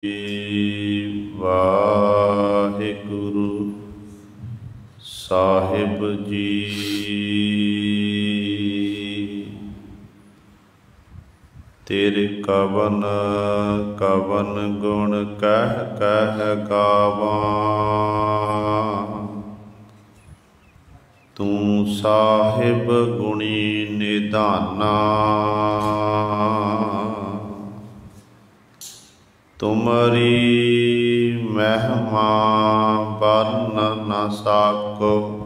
ਵਾਹਿਗੁਰੂ ਸਾਹਿਬ ਜੀ। ਤੇਰੇ ਕਵਨ ਕਵਨ ਗੁਣ ਕਹਿ ਕਹਿ ਗਾਵਾਂ। ਤੂੰ ਸਾਹਿਬ ਗੁਣੀ ਨਿਧਾਨਾ। ਤੁਮਰੀ ਮਹਿਮਾ ਵਰਨ ਨ ਸਾਕੋ।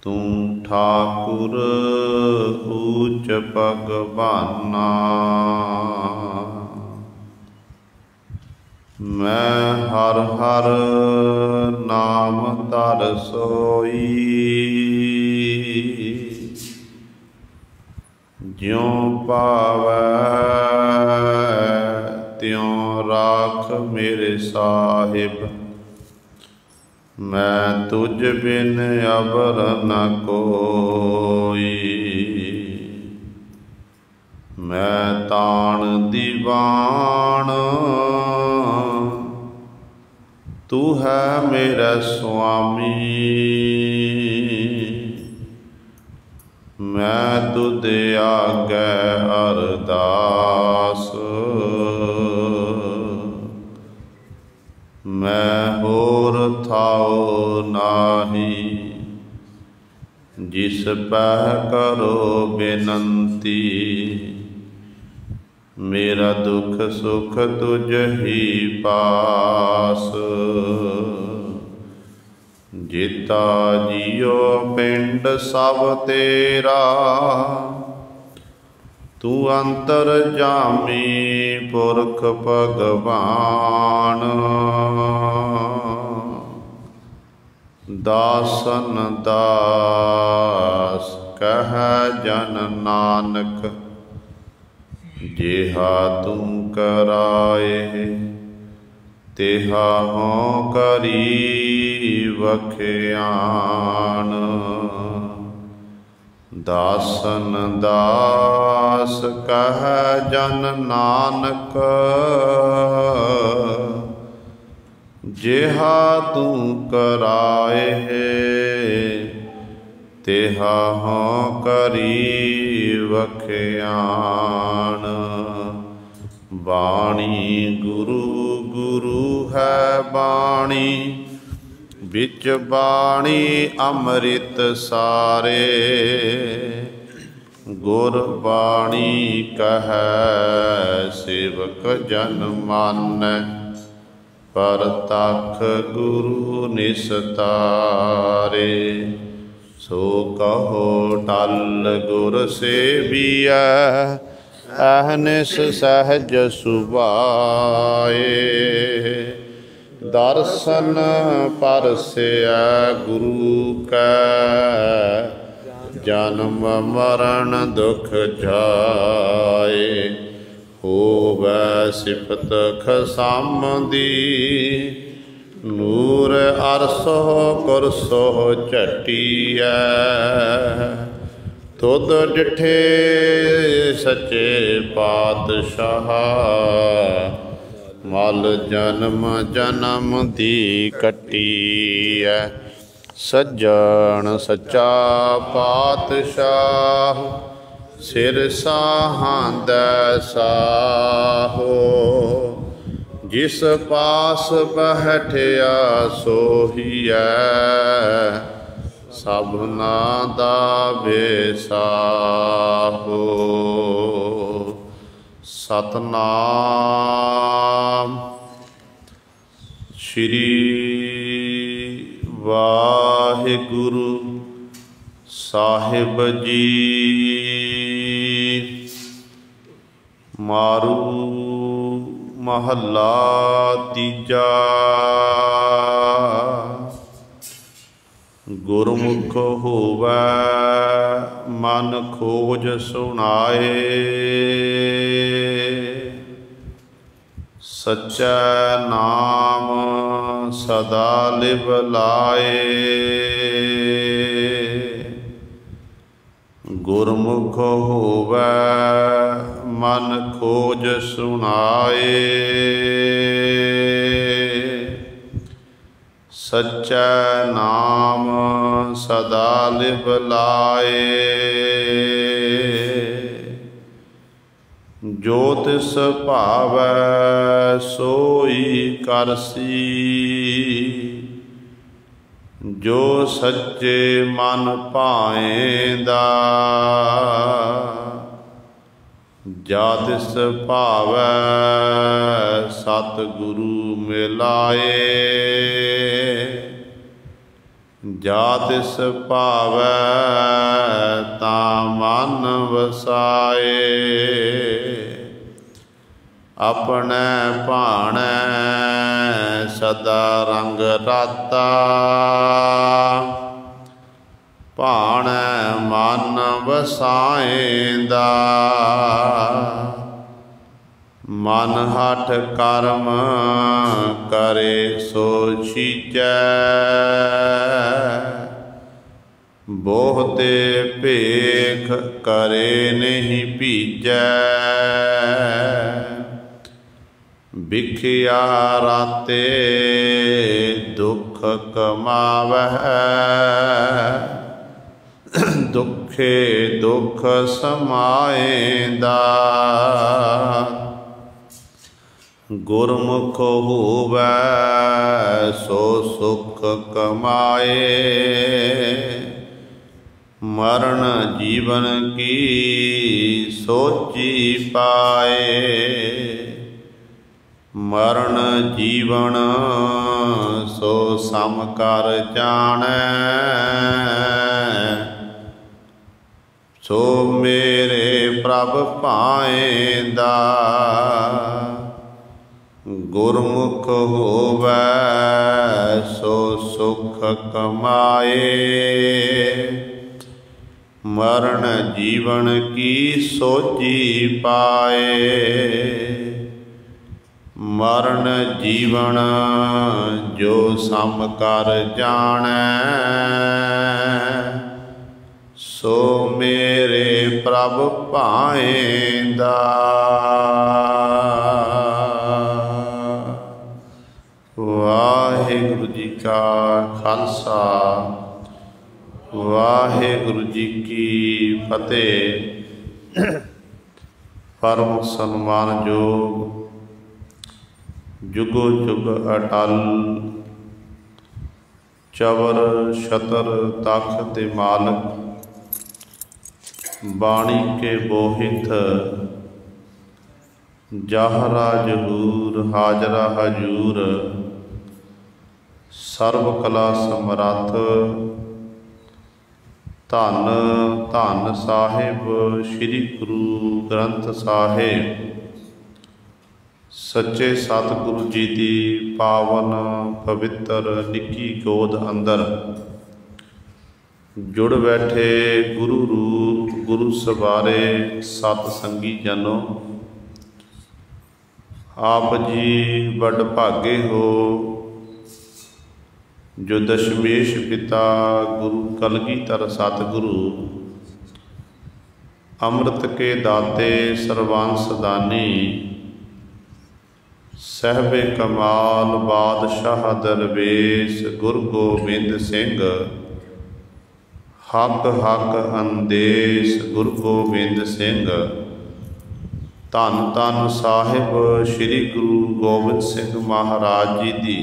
ਤੂੰ ਠਾਕੁਰ ਊਚ ਭਗਵਾਨਾ। ਮੈਂ ਹਰ ਹਰ ਨਾਮ ਧਰ ਸੋਈ। ਜਿਉ ਪਾਵੈ ਤਿਉ ਰਾਖ ਮੇਰੇ ਸਾਹਿਬ। ਮੈਂ ਤੁਝ ਬਿਨ ਅਵਰ ਨ ਕੋਈ। ਮੈਂ ਤਾਣ ਦੀਵਾਨ ਤੂੰ ਹੈ ਮੇਰਾ ਸੁਆਮੀ। ਮੈਂ ਤੁਧ ਆਗੈ ਅਰਦਾਸ। ਮੈਂ ਹੋਰ ਥਾਉ ਨਾਹੀ। ਜਿਸ ਪੈ ਕਰੋ ਬੇਨੰਤੀ। ਮੇਰਾ ਦੁੱਖ ਸੁਖ ਤੁਝ ਹੀ ਪਾਸ। ਜੀਤਾ ਜੀਉ ਪਿੰਡ ਸਭ ਤੇਰਾ। ਤੂੰ ਅੰਤਰਜਾਮੀ ਪੁਰਖ ਭਗਵਾਨ। ਦਾਸਨ ਦਾਸ ਕਹਿ ਜਨ ਨਾਨਕ। ਜਿਹਾ ਤੂੰ ਕਰਾਏ ਤਿਹਾ ਹੋਂ ਕਰੀ ਵਖਿਆਨ। ਦਾਸਨ ਦਾਸ ਕਹਿ ਜਨ ਨਾਨਕ। ਜਿਹਾ ਤੂੰ ਕਰਾਏ ਤਿਹਾ ਹੋਂ ਕਰੀ ਵਖਿਆਨ। ਬਾਣੀ ਗੁਰੂ ਗੁਰੂ ਹੈ ਬਾਣੀ। ਵਿੱਚ ਬਾਣੀ ਅੰਮ੍ਰਿਤ ਸਾਰੇ। ਗੁਰ ਬਾਣੀ ਕਹੈ ਸੇਵਕ ਜਨ ਮਾਨੈ। ਪਰਤਖ ਗੁਰੂ ਨਿਸਤਾਰੇ। ਸੋ ਕਹੋ ਟਲ ਗੁਰ ਸੇਵੀਐ। ਅਹਨਿਸ ਸਹਿਜ ਸੁਭਾਏ। ਦਰਸ਼ਨ ਪਰਸਿਐ ਗੁਰੂ ਕੈ। ਜਨਮ ਮਰਨ ਦੁਖ ਜਾਏ। ਹੋਵੈ ਸਿਫਤ ਖਸਮ ਦੀ। ਨੂਰ ਅਰਸੋ ਕੁਰਸੋ ਝਟੀਐ। ਤੁਧ ਡਿਠੇ ਸੱਚੇ ਪਾਤਸ਼ਾਹ। ਮਲ ਜਨਮ ਜਨਮ ਦੀ ਕੱਟੀਐ। ਸੱਜਣ ਸੱਚਾ ਪਾਤਸ਼ਾਹ। ਸਿਰ ਸਾਹਾਂਦੈ ਸਾਹੋ। ਜਿਸ ਪਾਸ ਬੈਠਿਆ ਸੋਹੀਐ। ਸਭਨਾ ਦਾ ਬੇਸਾਹੋ। ਸਤਨਾਮ ਸ਼੍ਰੀ ਵਾਹਿਗੁਰੂ ਸਾਹਿਬ ਜੀ। ਮਾਰੂ ਮਹੱਲਾ ਤੀਜਾ। ਗੁਰਮੁਖ ਹੋਵੈ ਮਨ ਖੋਜ ਸੁਣਾਏ। ਸਚੈ ਨਾਮ ਸਦਾ ਲਿਵ ਲਾਏ। ਗੁਰਮੁਖ ਹੋਵੈ मन खोज सुनाए। सच्चा नाम सदा लिव लाए। जो तिस भावै सोई करसी। जो सच्चे मन भाएंदा। जा तिस भावै सतगुरु मिलाए। जा तिस भावै ता मन वसाए। अपने भाणै सदा रंग राता। भाणै मन वसाएंदा। मन हठ कर्म करे सो छीजै। बहुते भेख करे नहीं भीजै। भिखिया राते दुख कमावै। दुखे दुख समाएंदा। गुरमुख होवै सो सुख कमाए। मरण जीवन की सोची पाए। मरण जीवन सो सम कर जानै। सो मेरे प्रभ पाएंदा। गुरमुख होवै सो सुख कमाए। मरण जीवन की सोची पाए। मरण जीवन जो सम कर जानै। सो मेरे प्रभ पाएंदा। वाहिगुरु जी का खालसा वाहिगुरु जी की फतेह। परम सन्मानयोग जुगो जुग अटल चवर छतर तख्त मालक। बाणी के बोहित जाहरा जहूर हाजरा हजूर। सर्व कला समरथ धन धन साहिब श्री गुरु ग्रंथ साहिब। सच्चे सतगुरु जी की पावन पवित्र निकी गोद अंदर जुड़ बैठे गुरु रूप गुरु सवारे सत संगी जनो। आप जी बड़ भागे हो जो दशमेश पिता गुरु कलगीधर सतगुरु अमृत के दाते सर्वांश दानी सहबे कमाल बादशाह दरवेश गुरु गोबिंद सिंह हक हक अंदेश गुरु गोबिंद सिंह। धन धन साहिब श्री गुरु गोबिंद सिंह महाराज जी की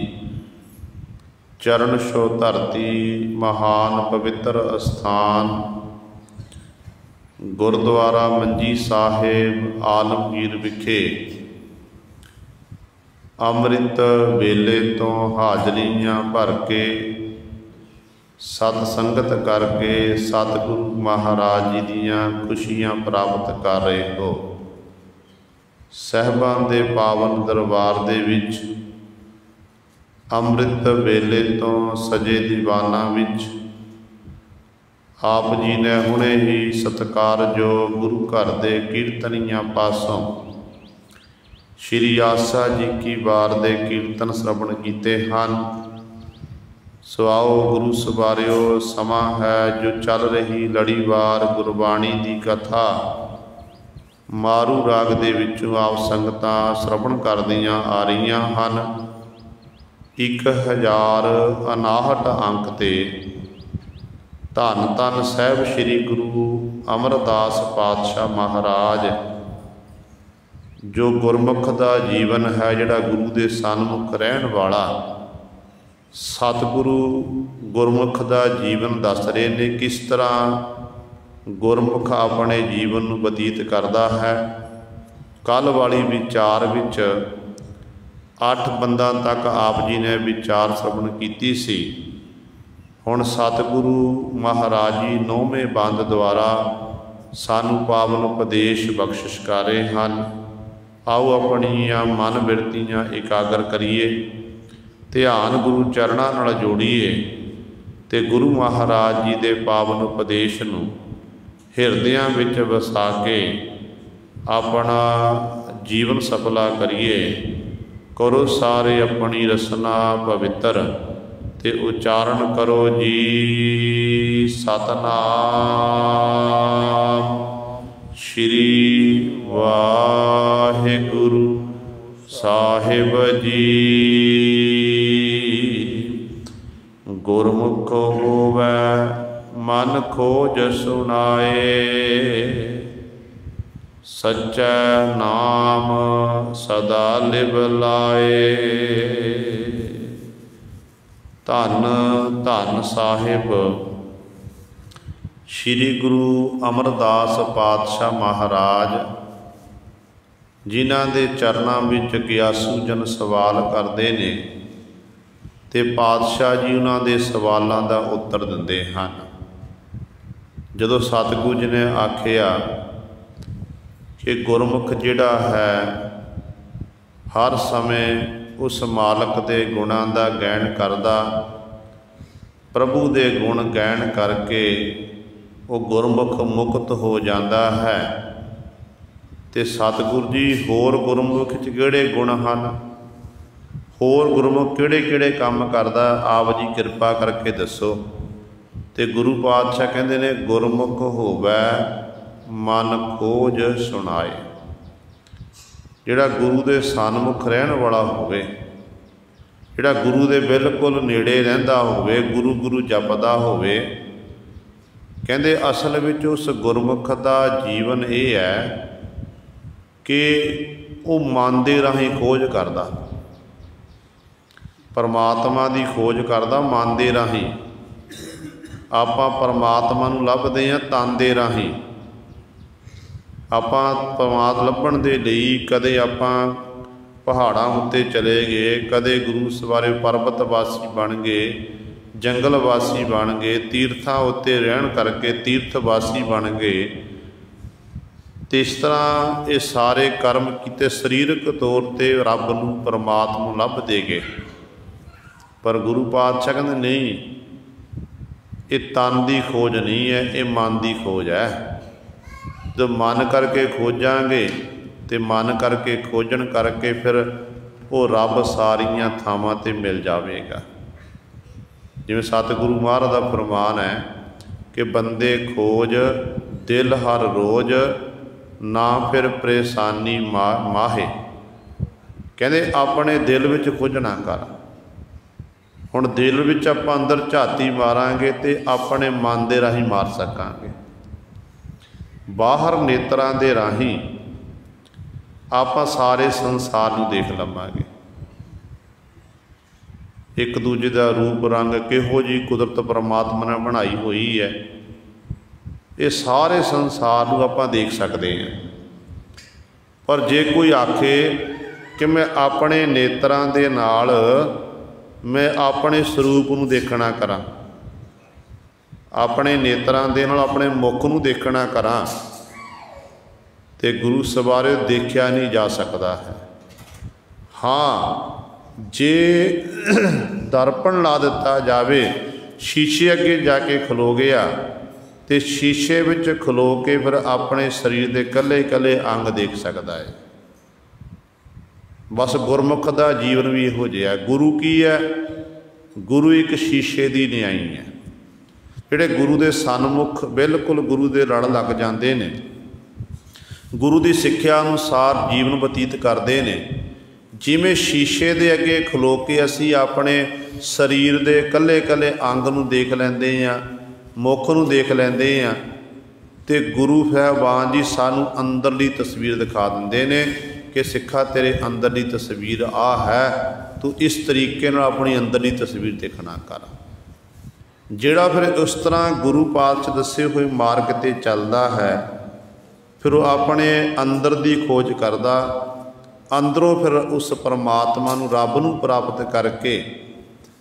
चरण छो धरती महान पवित्र अस्थान गुरुद्वारा मंजी साहिब आलमगीर विखे अमृत वेले तो हाजरियां भर के सत संगत करके सतगुरु महाराज जी दियां खुशियां प्राप्त कर रहे हो। साहिबान दे पावन दरबार दे विच अमृत वेले तो सजे दीवाना विच आप जी ने हुणे ही सत्कारयोग गुरु घर दे कीर्तनियां पासों श्री आसा जी की वार दे कीर्तन श्रवण कीते हैं। सो आओ गुरु सवारियो समा है जो चल रही लड़ीवार गुरबाणी की कथा ਮਾਰੂ ਰਾਗ ਦੇ ਵਿੱਚੋਂ ਆਪ ਸੰਗਤਾਂ ਸ਼ਰਵਣ ਕਰਦੀਆਂ ਆ ਰਹੀਆਂ ਹਨ। 1059 ਅੰਕ ਤੇ ਧੰਨ ਧੰਨ ਸਾਹਿਬ ਸ੍ਰੀ ਗੁਰੂ ਅਮਰਦਾਸ ਪਾਤਸ਼ਾਹ ਮਹਾਰਾਜ ਜੋ ਗੁਰਮੁਖ ਦਾ ਜੀਵਨ ਹੈ, ਜਿਹੜਾ ਗੁਰੂ ਦੇ ਸਨਮੁਖ ਰਹਿਣ ਵਾਲਾ ਸਤਿਗੁਰੂ ਗੁਰਮੁਖ ਦਾ ਜੀਵਨ ਦੱਸ ਰਹੇ ਨੇ। ਕਿਸ ਤਰ੍ਹਾਂ ਗੁਰਮੁਖ ਆਪਣੇ ਜੀਵਨ ਨੂੰ ਬਤੀਤ ਕਰਦਾ ਹੈ। ਕੱਲ੍ਹ ਵਾਲੀ ਵਿਚਾਰ ਵਿੱਚ 8 ਬੰਦਾਂ ਤੱਕ ਆਪ ਜੀ ਨੇ ਵਿਚਾਰ ਸ਼ਰਵਣ ਕੀਤੀ ਸੀ। ਹੁਣ ਸਤਿਗੁਰੂ ਮਹਾਰਾਜ ਜੀ 9ਵੇਂ ਬੰਦ ਦੁਆਰਾ ਸਾਨੂੰ ਪਾਵਨ ਉਪਦੇਸ਼ ਬਖਸ਼ਿਸ਼ ਕਰ ਰਹੇ ਹਨ। ਆਓ ਆਪਣੀਆਂ ਮਨ ਬਿਰਤੀਆਂ ਇਕਾਗਰ ਕਰੀਏ, ਧਿਆਨ ਗੁਰੂ ਚਰਨਾਂ ਨਾਲ ਜੋੜੀਏ ਤੇ ਗੁਰੂ ਮਹਾਰਾਜ ਜੀ ਦੇ ਪਾਵਨ ਉਪਦੇਸ਼ ਨੂੰ ਹਿਰਦਿਆਂ ਵਿੱਚ ਵਸਾ ਕੇ ਆਪਣਾ ਜੀਵਨ ਸਫਲਾ ਕਰੀਏ। ਕਰੋ ਸਾਰੇ ਆਪਣੀ ਰਸਨਾ ਪਵਿੱਤਰ ਤੇ ਉਚਾਰਨ ਕਰੋ ਜੀ ਸਤਨਾਮ ਸ਼੍ਰੀ ਵਾਹਿਗੁਰੂ ਸਾਹਿਬ ਜੀ। ਗੁਰਮੁਖ ਹੋਵੈ ਮਨ ਖੋਜ ਸੁਨਾਏ, ਸੱਚਾ ਨਾਮ ਸਦਾ ਲਿਵ ਲਾਏ। ਧੰਨ ਧੰਨ ਸਾਹਿਬ ਸ੍ਰੀ ਗੁਰੂ ਅਮਰਦਾਸ ਪਾਤਸ਼ਾਹ ਮਹਾਰਾਜ, ਜਿਨ੍ਹਾਂ ਦੇ ਚਰਨਾਂ ਵਿੱਚ ਗਿਆਸੂ ਜਨ ਸਵਾਲ ਕਰਦੇ ਨੇ ਤੇ ਪਾਤਸ਼ਾਹ ਜੀ ਉਹਨਾਂ ਦੇ ਸਵਾਲਾਂ ਦਾ ਉੱਤਰ ਦਿੰਦੇ ਹਨ। ਜਦੋਂ ਸਤਿਗੁਰੂ ਜੀ ਨੇ ਆਖਿਆ ਕਿ ਗੁਰਮੁਖ ਜਿਹੜਾ ਹੈ ਹਰ ਸਮੇਂ ਉਸ ਮਾਲਕ ਦੇ ਗੁਣਾਂ ਦਾ ਗਾਇਨ ਕਰਦਾ, ਪ੍ਰਭੂ ਦੇ ਗੁਣ ਗਾਇਨ ਕਰਕੇ ਉਹ ਗੁਰਮੁਖ ਮੁਕਤ ਹੋ ਜਾਂਦਾ ਹੈ। ਤੇ ਸਤਿਗੁਰੂ ਜੀ ਹੋਰ ਗੁਰਮੁਖ 'ਚ ਕਿਹੜੇ ਗੁਣ ਹਨ, ਹੋਰ ਗੁਰਮੁਖ ਕਿਹੜੇ ਕਿਹੜੇ ਕੰਮ ਕਰਦਾ, ਆਪ ਜੀ ਕਿਰਪਾ ਕਰਕੇ ਦੱਸੋ। ਤੇ ਗੁਰੂ ਪਾਤਸ਼ਾਹ ਕਹਿੰਦੇ ਨੇ ਗੁਰਮੁਖ ਹੋਵੈ ਮਨ ਖੋਜ ਸੁਣਾਏ। ਜਿਹੜਾ ਗੁਰੂ ਦੇ ਸਨਮੁਖ ਰਹਿਣ ਵਾਲਾ ਹੋਵੇ, ਜਿਹੜਾ ਗੁਰੂ ਦੇ ਬਿਲਕੁਲ ਨੇੜੇ ਰਹਿੰਦਾ ਹੋਵੇ, ਗੁਰੂ ਗੁਰੂ ਜਪਦਾ ਹੋਵੇ, ਕਹਿੰਦੇ ਅਸਲ ਵਿੱਚ ਉਸ ਗੁਰਮੁਖ ਦਾ ਜੀਵਨ ਇਹ ਹੈ ਕਿ ਉਹ ਮਨ ਦੇ ਰਾਹੀਂ ਖੋਜ ਕਰਦਾ, ਪਰਮਾਤਮਾ ਦੀ ਖੋਜ ਕਰਦਾ ਮਨ ਦੇ ਰਾਹੀਂ। ਆਪਾਂ ਪਰਮਾਤਮਾ ਨੂੰ ਲੱਭਦੇ ਹਾਂ ਤਨ ਦੇ ਰਾਹੀਂ। ਆਪਾਂ ਪਰਮਾਤਮਾ ਲੱਭਣ ਦੇ ਲਈ ਕਦੇ ਆਪਾਂ ਪਹਾੜਾਂ ਉੱਤੇ ਚਲੇ ਗਏ, ਕਦੇ ਗੁਰੂ ਸਵਾਰੇ ਪਰਬਤ ਵਾਸੀ ਬਣ ਗਏ, ਜੰਗਲ ਵਾਸੀ ਬਣ ਗਏ, ਤੀਰਥਾਂ ਉੱਤੇ ਰਹਿਣ ਕਰਕੇ ਤੀਰਥ ਵਾਸੀ ਬਣ ਗਏ। ਤੇ ਇਸ ਤਰ੍ਹਾਂ ਇਹ ਸਾਰੇ ਕਰਮ ਕੀਤੇ ਸਰੀਰਕ ਤੌਰ 'ਤੇ ਰੱਬ ਨੂੰ ਪਰਮਾਤਮਾ ਨੂੰ ਲੱਭਦੇ ਗਏ। ਪਰ ਗੁਰੂ ਪਾਤਸ਼ਾਹ ਕਹਿੰਦੇ ਨਹੀਂ, ਇਹ ਤਨ ਦੀ ਖੋਜ ਨਹੀਂ ਹੈ, ਇਹ ਮਨ ਦੀ ਖੋਜ ਹੈ। ਜਦੋਂ ਮਨ ਕਰਕੇ ਖੋਜਾਂਗੇ ਤੇ ਮਨ ਕਰਕੇ ਖੋਜਣ ਕਰਕੇ ਫਿਰ ਉਹ ਰੱਬ ਸਾਰੀਆਂ ਥਾਵਾਂ 'ਤੇ ਮਿਲ ਜਾਵੇਗਾ। ਜਿਵੇਂ ਸਤਿਗੁਰੂ ਮਹਾਰਾਜ ਦਾ ਫਰਮਾਨ ਹੈ ਕਿ ਬੰਦੇ ਖੋਜ ਦਿਲ ਹਰ ਰੋਜ਼, ਨਾ ਫਿਰ ਪਰੇਸ਼ਾਨੀ ਮਾਹੇ। ਕਹਿੰਦੇ ਆਪਣੇ ਦਿਲ ਵਿੱਚ ਖੋਜਣਾ ਕਰ। ਹੁਣ ਦਿਲ ਵਿੱਚ ਆਪਾਂ ਅੰਦਰ ਝਾਤੀ ਮਾਰਾਂਗੇ ਤੇ ਆਪਣੇ ਮਨ ਦੇ ਰਾਹੀਂ ਮਾਰ ਸਕਾਂਗੇ। ਬਾਹਰ ਨੇਤਰਾਂ ਦੇ ਰਾਹੀਂ ਆਪਾਂ ਸਾਰੇ ਸੰਸਾਰ ਨੂੰ ਦੇਖ ਲਵਾਂਗੇ। ਇੱਕ ਦੂਜੇ ਦਾ ਰੂਪ ਰੰਗ ਕਿਹੋ ਜਿਹੀ ਕੁਦਰਤ ਪਰਮਾਤਮਾ ਨੇ ਬਣਾਈ ਹੋਈ ਹੈ, ਇਹ ਸਾਰੇ ਸੰਸਾਰ ਨੂੰ ਆਪਾਂ ਦੇਖ ਸਕਦੇ ਹਾਂ। ਪਰ ਜੇ ਕੋਈ ਆਖੇ ਕਿ ਮੈਂ ਆਪਣੇ ਨੇਤਰਾਂ ਦੇ ਨਾਲ ਮੈਂ ਆਪਣੇ ਸਰੂਪ ਨੂੰ ਦੇਖਣਾ ਕਰਾਂ, ਆਪਣੇ ਨੇਤਰਾਂ ਦੇ ਨਾਲ ਆਪਣੇ ਮੁਖ ਨੂੰ ਦੇਖਣਾ ਕਰਾਂ, ਤੇ ਗੁਰੂ ਸਵਾਰੇ ਦੇਖਿਆ ਨਹੀਂ ਜਾ ਸਕਦਾ ਹੈ। ਹਾਂ, ਜੇ ਦਰਪਣ ਲਾ ਦਿੱਤਾ ਜਾਵੇ, ਸ਼ੀਸ਼ੇ ਅੱਗੇ ਜਾ ਕੇ ਖਲੋ ਗਿਆ ਤੇ ਸ਼ੀਸ਼ੇ ਵਿੱਚ ਖਲੋ ਕੇ ਫਿਰ ਆਪਣੇ ਸਰੀਰ ਦੇ ਇਕੱਲੇ ਇਕੱਲੇ ਅੰਗ ਦੇਖ ਸਕਦਾ ਹੈ। ਬਸ ਗੁਰਮੁਖ ਦਾ ਜੀਵਨ ਵੀ ਇਹੋ ਜਿਹਾ। ਗੁਰੂ ਕੀ ਹੈ? ਗੁਰੂ ਇੱਕ ਸ਼ੀਸ਼ੇ ਦੀ ਨਿਆਈ ਹੈ। ਜਿਹੜੇ ਗੁਰੂ ਦੇ ਸਨਮੁਖ ਬਿਲਕੁਲ ਗੁਰੂ ਦੇ ਲੜ ਲੱਗ ਜਾਂਦੇ ਨੇ, गुरु की सिक्ख्या अनुसार जीवन बतीत करते हैं। जिमें शीशे के अगे खलो के असी अपने शरीर के कल्ले कल्ले अंग नूं देख लेंदे हां, मुख नूं देख लेंदे हां, तो गुरु साहबान जी सानू अंदरली तस्वीर दिखा देंदे ने कि सिक्खा तेरे अंदरली तस्वीर आ है, तू इस तरीके नाल अपनी अंदरली तस्वीर देखना कर। जिहड़ा फिर उस तरह गुरु पातशाह दसे हुए मार्ग ते चलदा है, फिर वो अपने अंदर की खोज करदा, अंदरों फिर उस परमात्मा नूं रब नूं प्राप्त करके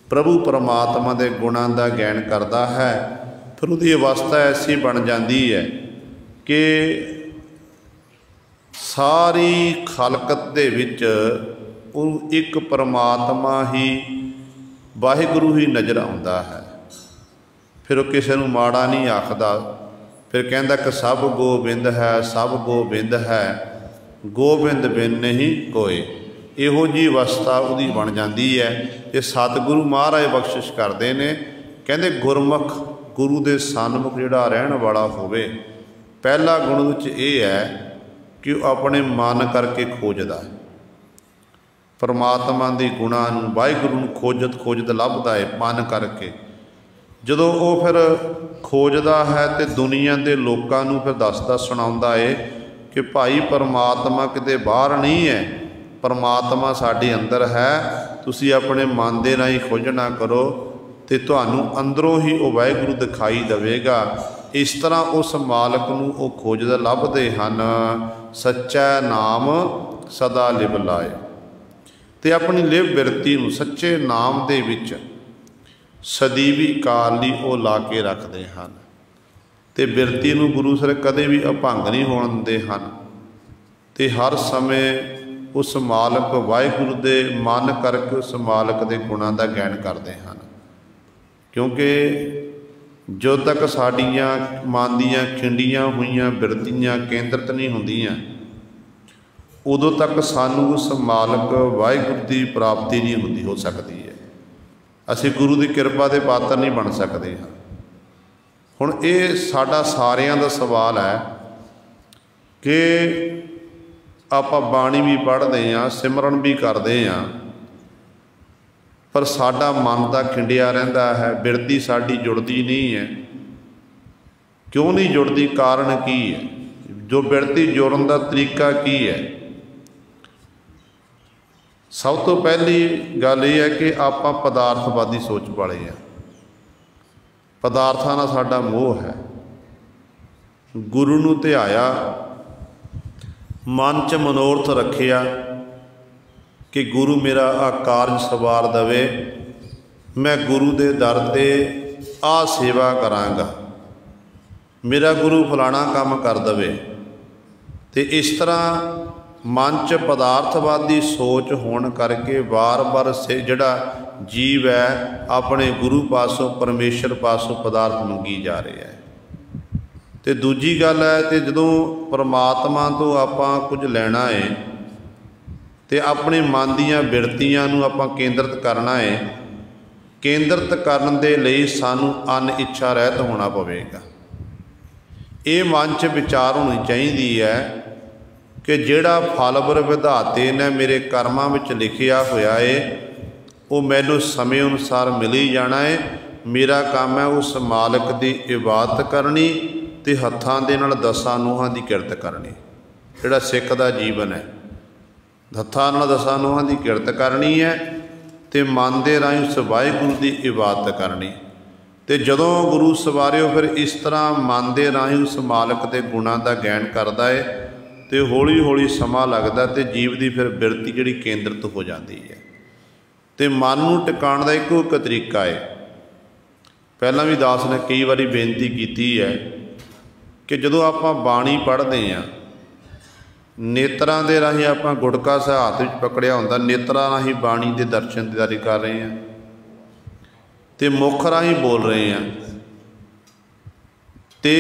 प्रभु परमात्मा के गुणां का ज्ञान करता है। फिर उसकी अवस्था ऐसी बन जाती है कि सारी खालकत दे विच एक परमात्मा ही वाहिगुरु ही नज़र आउंदा है। फिर वो किसी नूं माड़ा नहीं आखदा, फिर कहंदा कि सब गोबिंद है, सब गोबिंद है, गोबिंद बिन नहीं कोई। इहो जी अवस्था उहदी बन जाती है। ये सतगुरु महाराज बख्शिश करते हैं, कहते गुरमुख गुरु के सन्मुख जिहड़ा रहन वाला होवे, पहला गुण विच यह है कि वह अपने मन करके खोजदा है, परमात्मा के गुणां नूं वाहिगुरू नूं खोजत लभदा है मन करके। जदों वो फिर खोजदा है तो दुनिया के लोगों नूं फिर दसदा सुणाउंदा है कि भाई परमात्मा किते बाहर नहीं है, परमात्मा साडे अंदर है, तुसी अपने मन दे राहीं खोजना करो तो तुहानूं अंदरों ही वो वाहिगुरू दिखाई देवेगा। इस तरह उस मालक नूं वो खोजदा लभदे हन। सच्चा नाम सदा लिव लाए, ते अपनी लिव बिरती नूं सच्चे नाम दे विच सदीवी काल लई वो ला के रखते हैं, तो बिरती नूं गुरु सर कदे भी अभंग नहीं होण दिंदे हन। तो हर समय उस मालक वाहिगुरू दे मन करके उस मालक के गुणां का ज्ञान करते हैं। क्योंकि जो तक साडियां मन दियां खिंडियां हुईयां बिरतियां केंद्रित नहीं हुंदियां, उदों तक सानू उस मालक वाहिगुरू की प्राप्ति नहीं होंदी हो सकती है। असीं गुरु की कृपा के पात्र नहीं बन सकते हाँ। हुण ये साडा सारियां दा सवाल है कि आपां बाणी भी पढ़ते हैं, सिमरन भी करते हैं, पर साडा मन तो खिंडिया रहिंदा है, बिरती साडी जुड़दी नहीं है। क्यों नहीं जुड़दी? कारण की है? जो बिरती जुड़न का तरीका की है? सब तो पहली गल यह है कि आपां पदार्थवादी सोच वाले हैं, पदार्थां नाल साडा मोह है। गुरु नूं ध्याया, मन च मनोरथ रखिया कि गुरु मेरा आ कारज सवार दवे, मैं गुरु दे दर ते आ सेवा करांगा, मेरा गुरु फलाना काम कर दवे। तो इस तरह मन च पदार्थवादी सोच होने करके बार बार से जिहड़ा जीव है अपने गुरु पासों परमेश्वर पासों पदार्थ मंगी जा रहा है। तो दूजी गल है कि जदों परमात्मा तो आपां कुछ लैना है तो अपने मन दीयां बिरतियां नूं आपां केंद्रित करना है। केंद्रित करन दे लई सानूं अन इच्छा रहत होना पवेगा। ये मन च विचार होनी चाहिए है कि जिहड़ा फलवर विधाते ने मेरे कर्मां विच लिखिया होया है वो मैनूं समय अनुसार मिल ही जाना है। मेरा काम है उस मालिक की इबादत करनी ते हत्थां दे नाल दसां नूहां दी किरत करनी। जिहड़ा सिख दा जीवन है हत्थां नाल दसां नूहां दी किरत करनी है ते मन दे राहीं उस वाहिगुरू की इबादत करनी। तो जदों गुरु सवारिओ फिर इस तरह मन दे राहीं उस मालिक के गुणां का ज्ञान करता है तो हौली हौली समा लगता तो जीव की फिर बिरती जिहड़ी केंद्रित हो जाती है। तो मन नूं टिकाण दा इक्को एक तरीका है। पहला भी दास ने कई बारी बेनती की है कि जदों आपां बाणी पढ़ते हैं नेत्रां दे राहीं आपां गुटका सा हाथ विच पकड़िया हुंदा, नेत्रां राहीं बाणी के दर्शन दिदारी कर रहे हैं तो मुख राहीं बोल रहे हैं तो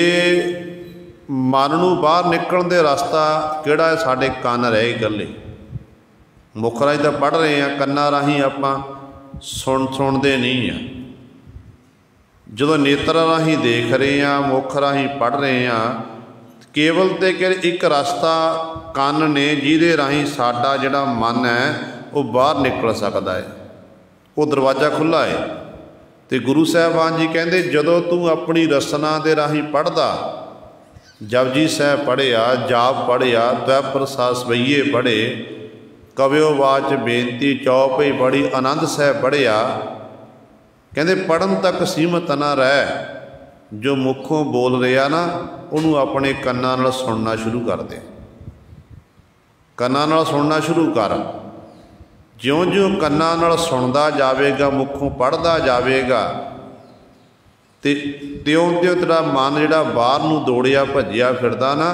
मन नूं बाहर निकलण दे रास्ता किहड़ा है? साडे कंन रह गए। मुख राहीं तो पढ़ रहे हैं, कन्नां राहीं आपां सुणदे नहीं हैं। जदों नेत्रां राहीं देख रहे हैं, मुख राहीं पढ़ रहे हैं, केवल तो एक रस्ता कन्न ने जिहदे राही साडा जिहड़ा मन है वो बाहर निकल सकता है, वो दरवाज़ा खुला है। तो गुरु साहिबान जी कहते जदों तू अपनी रसना दे राही पढ़दा, जपजी साहिब पढ़िया, जाप पढ़िया, त्वै प्रसाद सवैये पढ़े, कव्यो वाच बेनती चौपई पढ़ी, आनंद साहिब पढ़िया, कहते पढ़न तक सीमत ना रह, जो मुखों बोल रहा ना उन्होंने अपने कन्नां नाल सुनना शुरू कर दे, कन्नां नाल सुनना शुरू कर। ज्यों ज्यों कन्नां नाल सुनदा जावेगा, मुखों पढ़दा जावेगा, तो त्यों त्यों तेरा मन जिहड़ा बाहर नूं दौड़िया भजिया फिरदा ना,